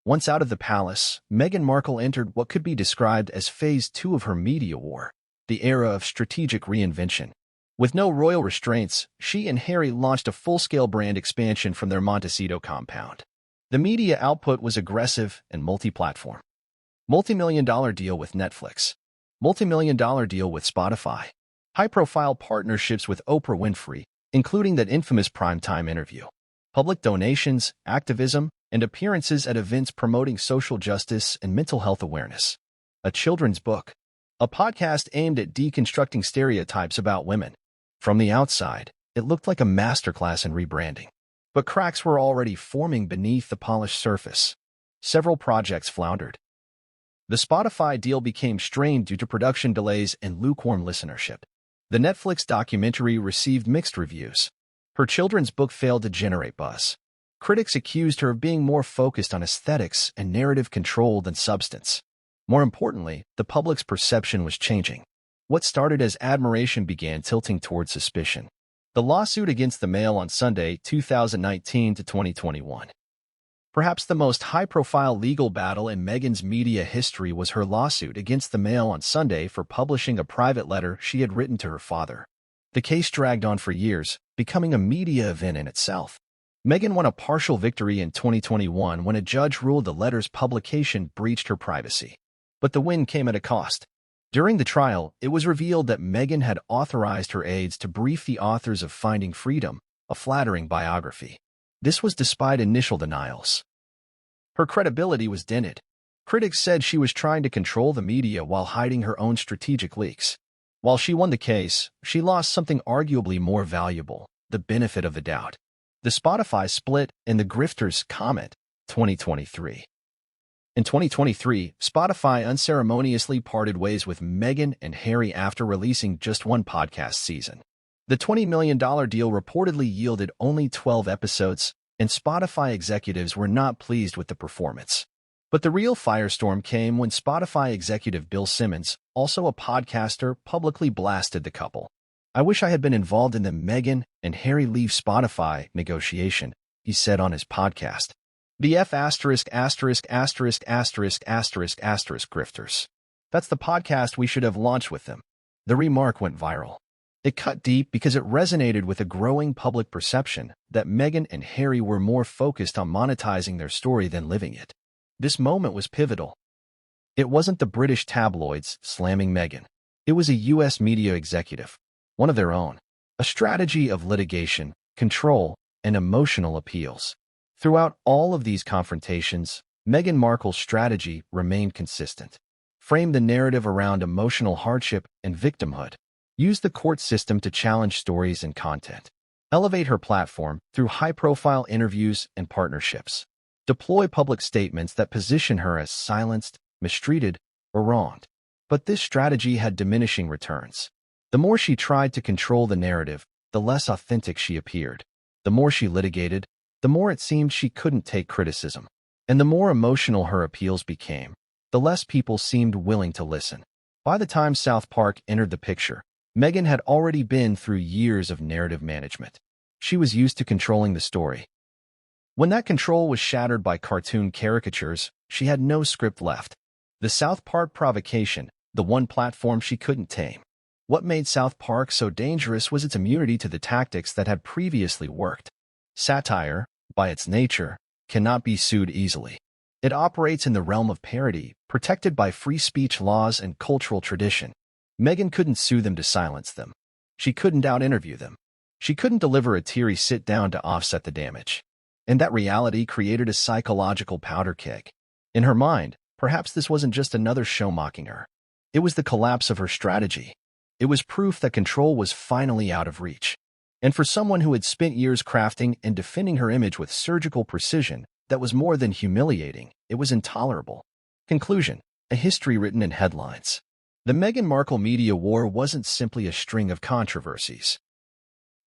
Once out of the palace, Meghan Markle entered what could be described as Phase 2 of her media war, the era of strategic reinvention. With no royal restraints, she and Harry launched a full-scale brand expansion from their Montecito compound. The media output was aggressive and multi-platform. Multi-million-dollar deal with Netflix. Multi-million-dollar deal with Spotify. High-profile partnerships with Oprah Winfrey, including that infamous primetime interview. Public donations, activism, and appearances at events promoting social justice and mental health awareness. A children's book. A podcast aimed at deconstructing stereotypes about women. From the outside, it looked like a masterclass in rebranding. But cracks were already forming beneath the polished surface. Several projects floundered. The Spotify deal became strained due to production delays and lukewarm listenership. The Netflix documentary received mixed reviews. Her children's book failed to generate buzz. Critics accused her of being more focused on aesthetics and narrative control than substance. More importantly, the public's perception was changing. What started as admiration began tilting toward suspicion. The lawsuit against the Mail on Sunday, 2019 to 2021. Perhaps the most high-profile legal battle in Meghan's media history was her lawsuit against the Mail on Sunday for publishing a private letter she had written to her father. The case dragged on for years, becoming a media event in itself. Meghan won a partial victory in 2021 when a judge ruled the letter's publication breached her privacy. But the win came at a cost. During the trial, it was revealed that Meghan had authorized her aides to brief the authors of Finding Freedom, a flattering biography. This was despite initial denials. Her credibility was dented. Critics said she was trying to control the media while hiding her own strategic leaks. While she won the case, she lost something arguably more valuable, the benefit of the doubt. The Spotify split and the grifters' comment, 2023. In 2023, Spotify unceremoniously parted ways with Meghan and Harry after releasing just one podcast season. The $20 million deal reportedly yielded only 12 episodes, and Spotify executives were not pleased with the performance. But the real firestorm came when Spotify executive Bill Simmons, also a podcaster, publicly blasted the couple. "I wish I had been involved in the Meghan and Harry leave Spotify negotiation," he said on his podcast. The grifters. "That's the podcast we should have launched with them." The remark went viral. It cut deep because it resonated with a growing public perception that Meghan and Harry were more focused on monetizing their story than living it. This moment was pivotal. It wasn't the British tabloids slamming Meghan. It was a U.S. media executive, one of their own. A strategy of litigation, control, and emotional appeals. Throughout all of these confrontations, Meghan Markle's strategy remained consistent. Frame the narrative around emotional hardship and victimhood. Use the court system to challenge stories and content. Elevate her platform through high-profile interviews and partnerships. Deploy public statements that position her as silenced, mistreated, or wronged. But this strategy had diminishing returns. The more she tried to control the narrative, the less authentic she appeared. The more she litigated, the more it seemed she couldn't take criticism. And the more emotional her appeals became, the less people seemed willing to listen. By the time South Park entered the picture, Meghan had already been through years of narrative management. She was used to controlling the story. When that control was shattered by cartoon caricatures, she had no script left. The South Park provocation, the one platform she couldn't tame. What made South Park so dangerous was its immunity to the tactics that had previously worked. Satire, by its nature, cannot be sued easily. It operates in the realm of parody, protected by free speech laws and cultural tradition. Meghan couldn't sue them to silence them. She couldn't out-interview them. She couldn't deliver a teary sit-down to offset the damage. And that reality created a psychological powder keg. In her mind, perhaps this wasn't just another show mocking her. It was the collapse of her strategy. It was proof that control was finally out of reach. And for someone who had spent years crafting and defending her image with surgical precision, that was more than humiliating. It was intolerable. Conclusion: a history written in headlines. The Meghan Markle media war wasn't simply a string of controversies.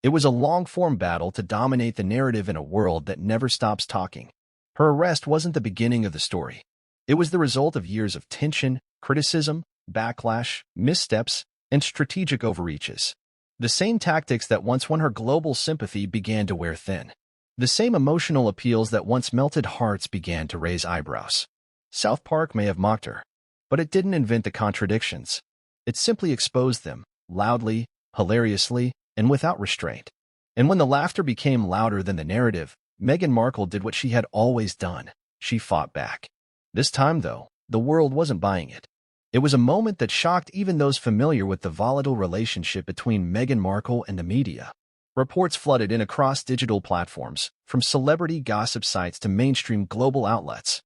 It was a long-form battle to dominate the narrative in a world that never stops talking. Her arrest wasn't the beginning of the story. It was the result of years of tension, criticism, backlash, missteps, and strategic overreaches. The same tactics that once won her global sympathy began to wear thin. The same emotional appeals that once melted hearts began to raise eyebrows. South Park may have mocked her, but it didn't invent the contradictions. It simply exposed them, loudly, hilariously, and without restraint. And when the laughter became louder than the narrative, Meghan Markle did what she had always done. She fought back. This time, though, the world wasn't buying it. It was a moment that shocked even those familiar with the volatile relationship between Meghan Markle and the media. Reports flooded in across digital platforms, from celebrity gossip sites to mainstream global outlets.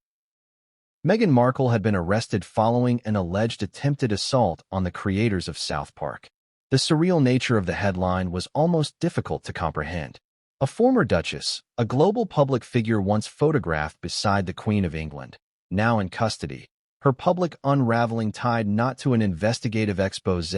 Meghan Markle had been arrested following an alleged attempted assault on the creators of South Park. The surreal nature of the headline was almost difficult to comprehend. A former duchess, a global public figure once photographed beside the Queen of England, now in custody, her public unraveling tied not to an investigative expose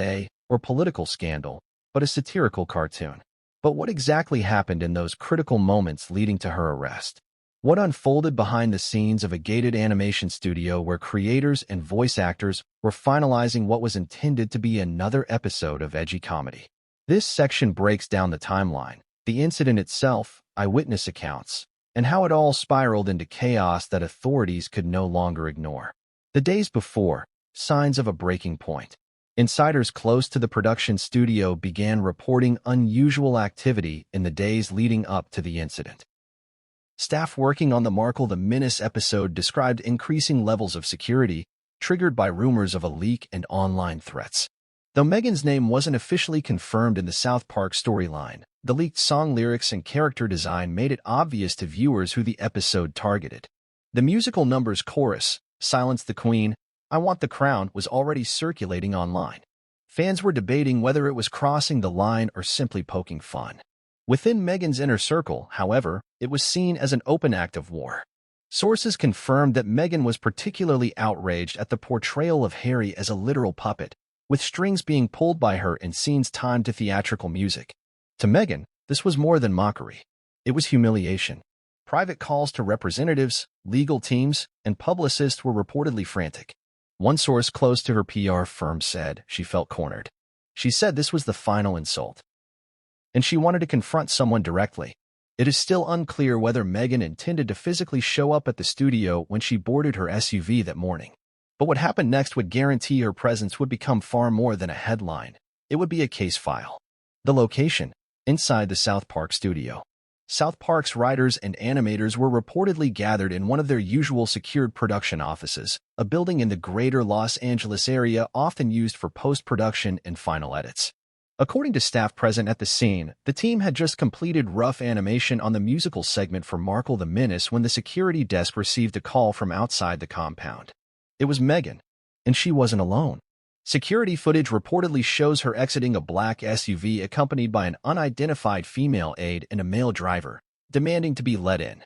or political scandal, but a satirical cartoon. But what exactly happened in those critical moments leading to her arrest? What unfolded behind the scenes of a gated animation studio where creators and voice actors were finalizing what was intended to be another episode of edgy comedy? This section breaks down the timeline, the incident itself, eyewitness accounts, and how it all spiraled into chaos that authorities could no longer ignore. The days before, signs of a breaking point. Insiders close to the production studio began reporting unusual activity in the days leading up to the incident. Staff working on the Markle the Menace episode described increasing levels of security, triggered by rumors of a leak and online threats. Though Meghan's name wasn't officially confirmed in the South Park storyline, the leaked song lyrics and character design made it obvious to viewers who the episode targeted. The musical number's chorus, Silence the Queen, I Want the Crown, was already circulating online. Fans were debating whether it was crossing the line or simply poking fun. Within Meghan's inner circle, however, it was seen as an open act of war. Sources confirmed that Meghan was particularly outraged at the portrayal of Harry as a literal puppet, with strings being pulled by her in scenes timed to theatrical music. To Meghan, this was more than mockery. It was humiliation. Private calls to representatives, legal teams, and publicists were reportedly frantic. One source close to her PR firm said she felt cornered. She said this was the final insult, and she wanted to confront someone directly. It is still unclear whether Meghan intended to physically show up at the studio when she boarded her SUV that morning. But what happened next would guarantee her presence would become far more than a headline. It would be a case file. The location, inside the South Park studio. South Park's writers and animators were reportedly gathered in one of their usual secured production offices, a building in the greater Los Angeles area often used for post-production and final edits. According to staff present at the scene, the team had just completed rough animation on the musical segment for Markle the Menace when the security desk received a call from outside the compound. It was Meghan, and she wasn't alone. Security footage reportedly shows her exiting a black SUV accompanied by an unidentified female aide and a male driver, demanding to be let in.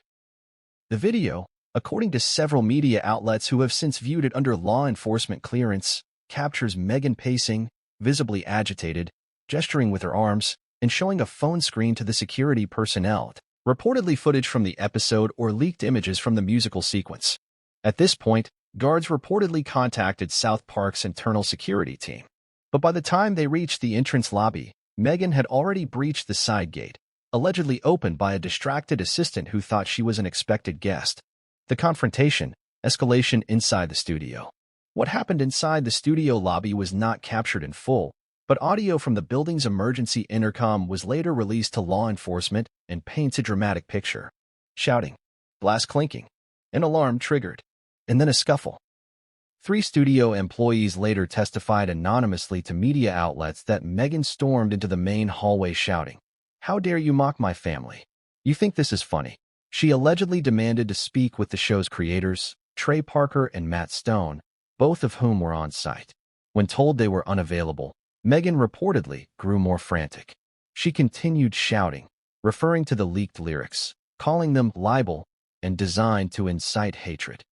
The video, according to several media outlets who have since viewed it under law enforcement clearance, captures Meghan pacing, visibly agitated, gesturing with her arms, and showing a phone screen to the security personnel, reportedly footage from the episode or leaked images from the musical sequence. At this point, guards reportedly contacted South Park's internal security team. But by the time they reached the entrance lobby, Meghan had already breached the side gate, allegedly opened by a distracted assistant who thought she was an expected guest. The confrontation, escalation inside the studio. What happened inside the studio lobby was not captured in full, but audio from the building's emergency intercom was later released to law enforcement and paints a dramatic picture. Shouting, glass clinking, an alarm triggered, and then a scuffle. 3 studio employees later testified anonymously to media outlets that Meghan stormed into the main hallway shouting, "How dare you mock my family? You think this is funny?" She allegedly demanded to speak with the show's creators, Trey Parker and Matt Stone, both of whom were on site. When told they were unavailable, Meghan reportedly grew more frantic. She continued shouting, referring to the leaked lyrics, calling them libel and designed to incite hatred.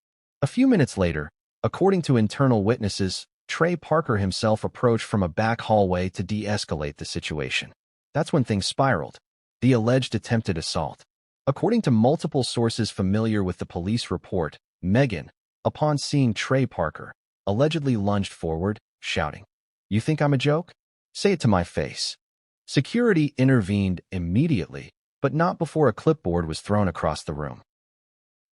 A few minutes later, according to internal witnesses, Trey Parker himself approached from a back hallway to de-escalate the situation. That's when things spiraled. The alleged attempted assault. According to multiple sources familiar with the police report, Meghan, upon seeing Trey Parker, allegedly lunged forward, shouting, "You think I'm a joke? Say it to my face." Security intervened immediately, but not before a clipboard was thrown across the room.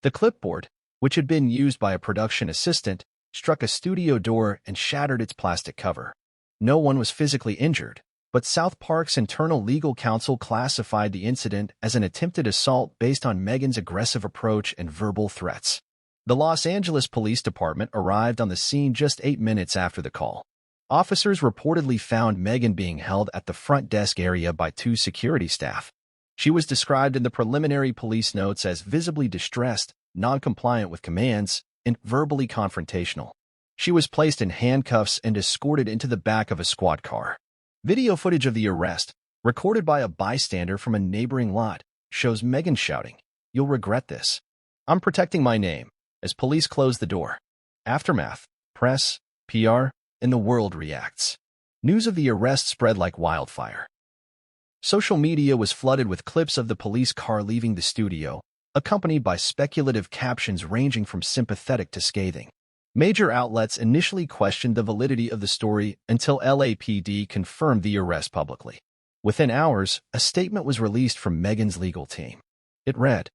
The clipboard, which had been used by a production assistant, struck a studio door and shattered its plastic cover. No one was physically injured, but South Park's internal legal counsel classified the incident as an attempted assault based on Meghan's aggressive approach and verbal threats. The Los Angeles Police Department arrived on the scene just 8 minutes after the call. Officers reportedly found Meghan being held at the front desk area by 2 security staff. She was described in the preliminary police notes as visibly distressed, non-compliant with commands, and verbally confrontational. She was placed in handcuffs and escorted into the back of a squad car. Video footage of the arrest, recorded by a bystander from a neighboring lot, shows Meghan shouting, "You'll regret this. I'm protecting my name," as police close the door. Aftermath, press, PR, and the world reacts. News of the arrest spread like wildfire. Social media was flooded with clips of the police car leaving the studio, accompanied by speculative captions ranging from sympathetic to scathing. Major outlets initially questioned the validity of the story until LAPD confirmed the arrest publicly. Within hours, a statement was released from Meghan's legal team. It read,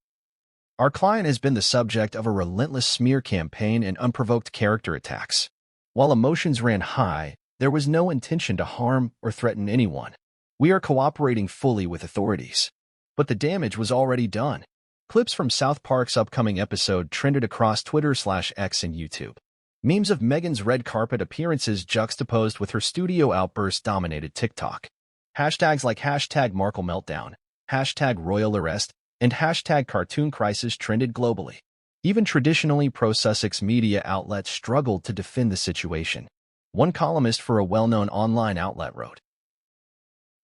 "Our client has been the subject of a relentless smear campaign and unprovoked character attacks. While emotions ran high, there was no intention to harm or threaten anyone. We are cooperating fully with authorities." But the damage was already done. Clips from South Park's upcoming episode trended across Twitter/X and YouTube. Memes of Meghan's red carpet appearances juxtaposed with her studio outbursts dominated TikTok. Hashtags like #Markle meltdown, #royal arrest, and #cartoon crisis trended globally. Even traditionally pro-Sussex media outlets struggled to defend the situation. One columnist for a well-known online outlet wrote,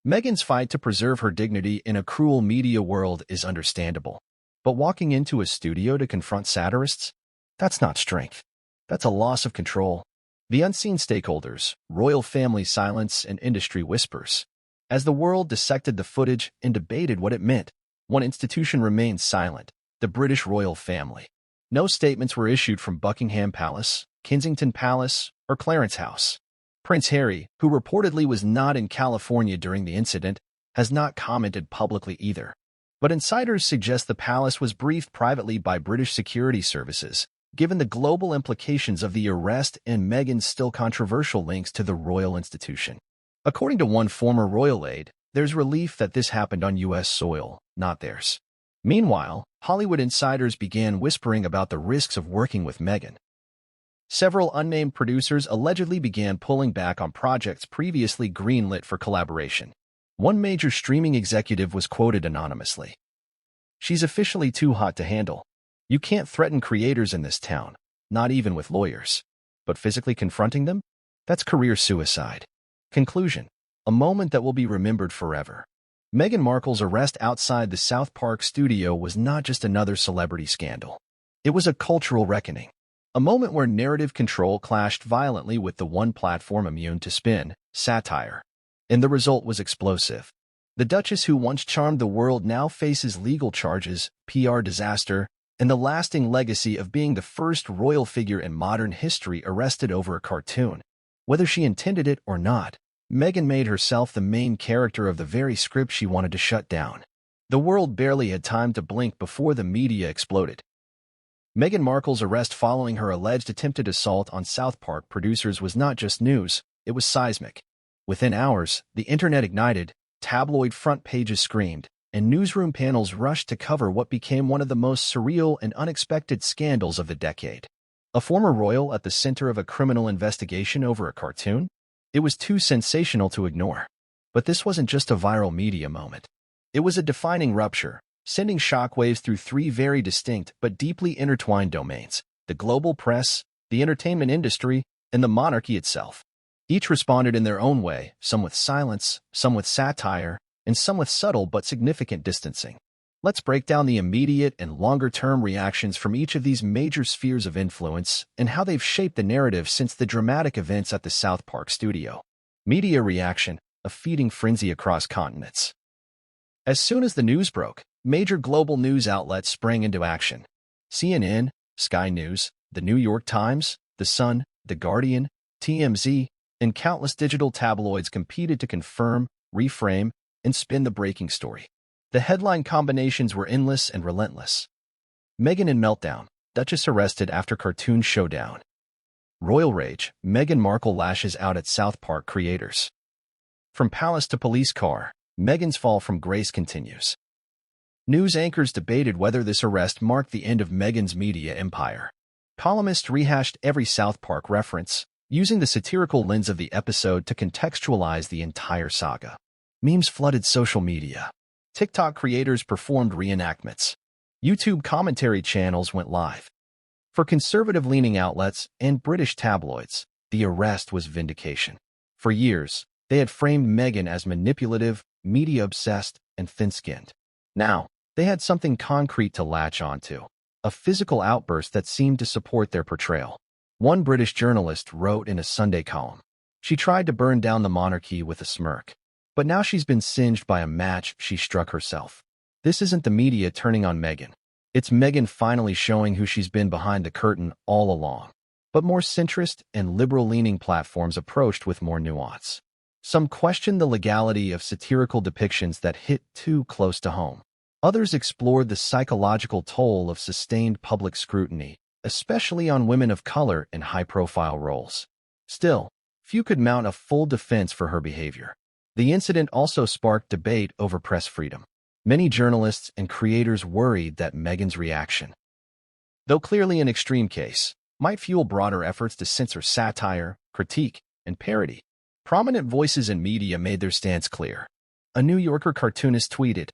"Meghan's fight to preserve her dignity in a cruel media world is understandable. But walking into a studio to confront satirists? That's not strength. That's a loss of control." The unseen stakeholders, royal family silence, and industry whispers. As the world dissected the footage and debated what it meant, one institution remained silent: the British royal family. No statements were issued from Buckingham Palace, Kensington Palace, or Clarence House. Prince Harry, who reportedly was not in California during the incident, has not commented publicly either. But insiders suggest the palace was briefed privately by British security services, given the global implications of the arrest and Meghan's still controversial links to the royal institution. According to one former royal aide, there's relief that this happened on U.S. soil, not theirs. Meanwhile, Hollywood insiders began whispering about the risks of working with Meghan. Several unnamed producers allegedly began pulling back on projects previously greenlit for collaboration. One major streaming executive was quoted anonymously. "She's officially too hot to handle. You can't threaten creators in this town, not even with lawyers. But physically confronting them? That's career suicide." Conclusion: a moment that will be remembered forever. Meghan Markle's arrest outside the South Park studio was not just another celebrity scandal. It was a cultural reckoning. A moment where narrative control clashed violently with the one platform immune to spin, satire. And the result was explosive. The Duchess who once charmed the world now faces legal charges, PR disaster, and the lasting legacy of being the first royal figure in modern history arrested over a cartoon. Whether she intended it or not, Meghan made herself the main character of the very script she wanted to shut down. The world barely had time to blink before the media exploded. Meghan Markle's arrest following her alleged attempted assault on South Park producers was not just news, it was seismic. Within hours, the internet ignited, tabloid front pages screamed, and newsroom panels rushed to cover what became one of the most surreal and unexpected scandals of the decade. A former royal at the center of a criminal investigation over a cartoon? It was too sensational to ignore. But this wasn't just a viral media moment. It was a defining rupture, sending shockwaves through three very distinct but deeply intertwined domains: the global press, the entertainment industry, and the monarchy itself. Each responded in their own way, some with silence, some with satire, and some with subtle but significant distancing. Let's break down the immediate and longer-term reactions from each of these major spheres of influence and how they've shaped the narrative since the dramatic events at the South Park studio. Media reaction, a feeding frenzy across continents. As soon as the news broke, major global news outlets sprang into action. CNN, Sky News, The New York Times, The Sun, The Guardian, TMZ, and countless digital tabloids competed to confirm, reframe, and spin the breaking story. The headline combinations were endless and relentless. Meghan in meltdown, Duchess arrested after cartoon showdown. Royal rage, Meghan Markle lashes out at South Park creators. From palace to police car, Meghan's fall from grace continues. News anchors debated whether this arrest marked the end of Meghan's media empire. Columnists rehashed every South Park reference, using the satirical lens of the episode to contextualize the entire saga. Memes flooded social media. TikTok creators performed reenactments. YouTube commentary channels went live. For conservative-leaning outlets and British tabloids, the arrest was vindication. For years, they had framed Meghan as manipulative, media-obsessed, and thin-skinned. Now, they had something concrete to latch onto, a physical outburst that seemed to support their portrayal. One British journalist wrote in a Sunday column, "She tried to burn down the monarchy with a smirk." But now she's been singed by a match she struck herself. This isn't the media turning on Meghan. It's Meghan finally showing who she's been behind the curtain all along. But more centrist and liberal-leaning platforms approached with more nuance. Some questioned the legality of satirical depictions that hit too close to home. Others explored the psychological toll of sustained public scrutiny, especially on women of color in high-profile roles. Still, few could mount a full defense for her behavior. The incident also sparked debate over press freedom. Many journalists and creators worried that Meghan's reaction, though clearly an extreme case, might fuel broader efforts to censor satire, critique, and parody. Prominent voices in media made their stance clear. A New Yorker cartoonist tweeted,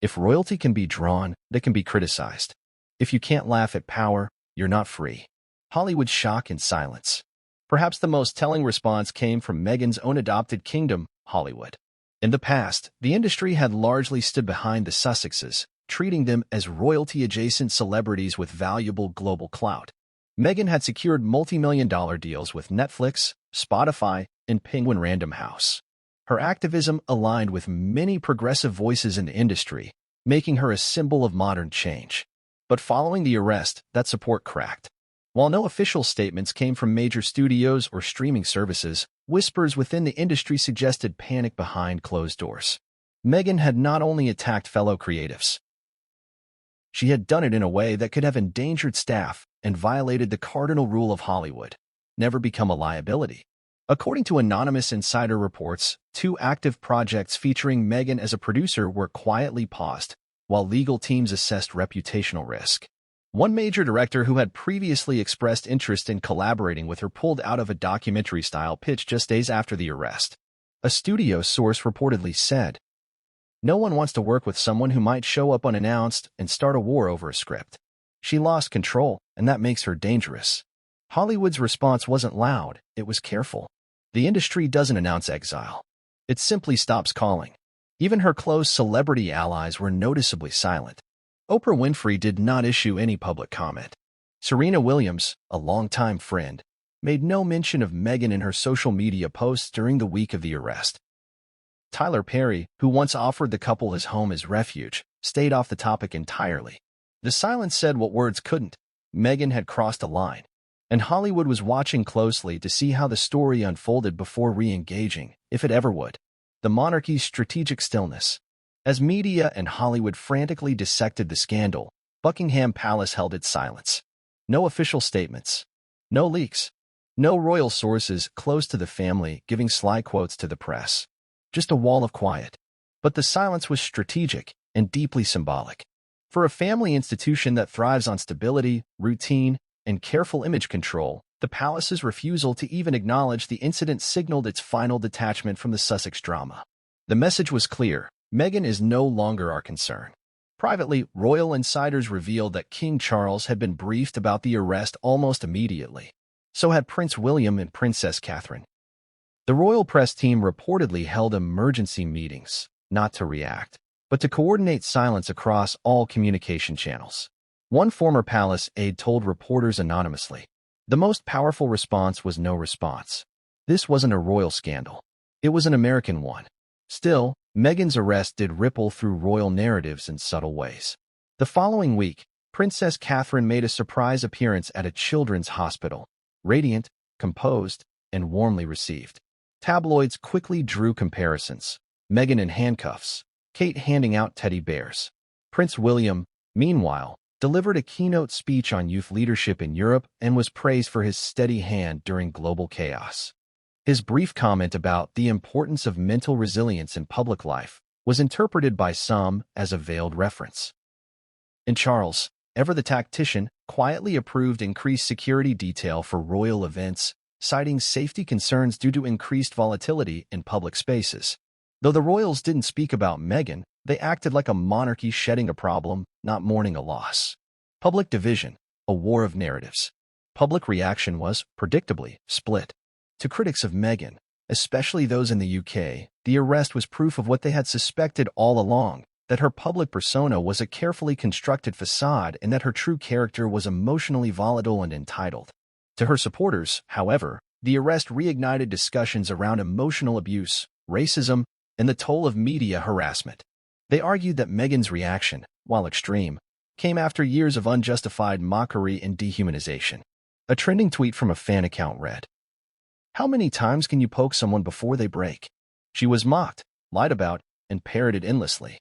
"If royalty can be drawn, they can be criticized. If you can't laugh at power, you're not free." Hollywood shock and silence. Perhaps the most telling response came from Meghan's own adopted kingdom, Hollywood. In the past, the industry had largely stood behind the Sussexes, treating them as royalty-adjacent celebrities with valuable global clout. Meghan had secured multi-million-dollar deals with Netflix, Spotify, and Penguin Random House. Her activism aligned with many progressive voices in the industry, making her a symbol of modern change. But following the arrest, that support cracked. While no official statements came from major studios or streaming services, whispers within the industry suggested panic behind closed doors. Meghan had not only attacked fellow creatives, she had done it in a way that could have endangered staff and violated the cardinal rule of Hollywood: never become a liability. According to anonymous insider reports, 2 active projects featuring Meghan as a producer were quietly paused, while legal teams assessed reputational risk. One major director who had previously expressed interest in collaborating with her pulled out of a documentary-style pitch just days after the arrest. A studio source reportedly said, "No one wants to work with someone who might show up unannounced and start a war over a script. She lost control, and that makes her dangerous." Hollywood's response wasn't loud, it was careful. The industry doesn't announce exile. It simply stops calling. Even her close celebrity allies were noticeably silent. Oprah Winfrey did not issue any public comment. Serena Williams, a longtime friend, made no mention of Meghan in her social media posts during the week of the arrest. Tyler Perry, who once offered the couple his home as refuge, stayed off the topic entirely. The silence said what words couldn't. Meghan had crossed a line, and Hollywood was watching closely to see how the story unfolded before re-engaging, if it ever would. The monarchy's strategic stillness. As media and Hollywood frantically dissected the scandal, Buckingham Palace held its silence. No official statements. No leaks. No royal sources close to the family giving sly quotes to the press. Just a wall of quiet. But the silence was strategic and deeply symbolic. For a family institution that thrives on stability, routine, and careful image control, the palace's refusal to even acknowledge the incident signaled its final detachment from the Sussex drama. The message was clear: Meghan is no longer our concern. Privately, royal insiders revealed that King Charles had been briefed about the arrest almost immediately. So had Prince William and Princess Catherine. The royal press team reportedly held emergency meetings, not to react, but to coordinate silence across all communication channels. One former palace aide told reporters anonymously, "The most powerful response was no response. This wasn't a royal scandal. It was an American one." Still, Meghan's arrest did ripple through royal narratives in subtle ways. The following week, Princess Catherine made a surprise appearance at a children's hospital, radiant, composed, and warmly received. Tabloids quickly drew comparisons: Meghan in handcuffs, Kate handing out teddy bears. Prince William, meanwhile, delivered a keynote speech on youth leadership in Europe and was praised for his steady hand during global chaos. His brief comment about the importance of mental resilience in public life was interpreted by some as a veiled reference. And Charles, ever the tactician, quietly approved increased security detail for royal events, citing safety concerns due to increased volatility in public spaces. Though the royals didn't speak about Meghan, they acted like a monarchy shedding a problem, not mourning a loss. Public division, a war of narratives. Public reaction was, predictably, split. To critics of Meghan, especially those in the UK, the arrest was proof of what they had suspected all along, that her public persona was a carefully constructed facade and that her true character was emotionally volatile and entitled. To her supporters, however, the arrest reignited discussions around emotional abuse, racism, and the toll of media harassment. They argued that Meghan's reaction, while extreme, came after years of unjustified mockery and dehumanization. A trending tweet from a fan account read, "How many times can you poke someone before they break?" She was mocked, lied about, and parroted endlessly.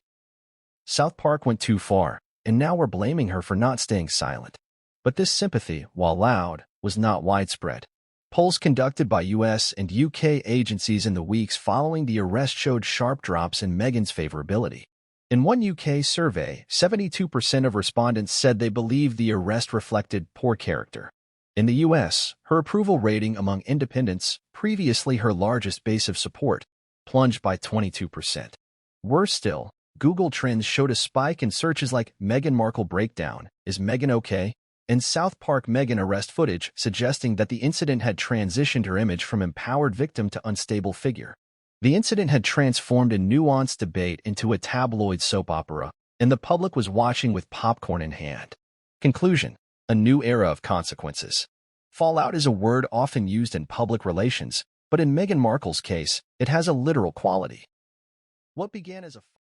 South Park went too far, and now we're blaming her for not staying silent. But this sympathy, while loud, was not widespread. Polls conducted by US and UK agencies in the weeks following the arrest showed sharp drops in Meghan's favorability. In one UK survey, 72% of respondents said they believed the arrest reflected poor character. In the US, her approval rating among independents, previously her largest base of support, plunged by 22%. Worse still, Google Trends showed a spike in searches like Meghan Markle breakdown, "Is Meghan okay?" and South Park Meghan arrest footage, suggesting that the incident had transitioned her image from empowered victim to unstable figure. The incident had transformed a nuanced debate into a tabloid soap opera, and the public was watching with popcorn in hand. Conclusion: a new era of consequences. Fallout is a word often used in public relations, but in Meghan Markle's case, it has a literal quality. What began as a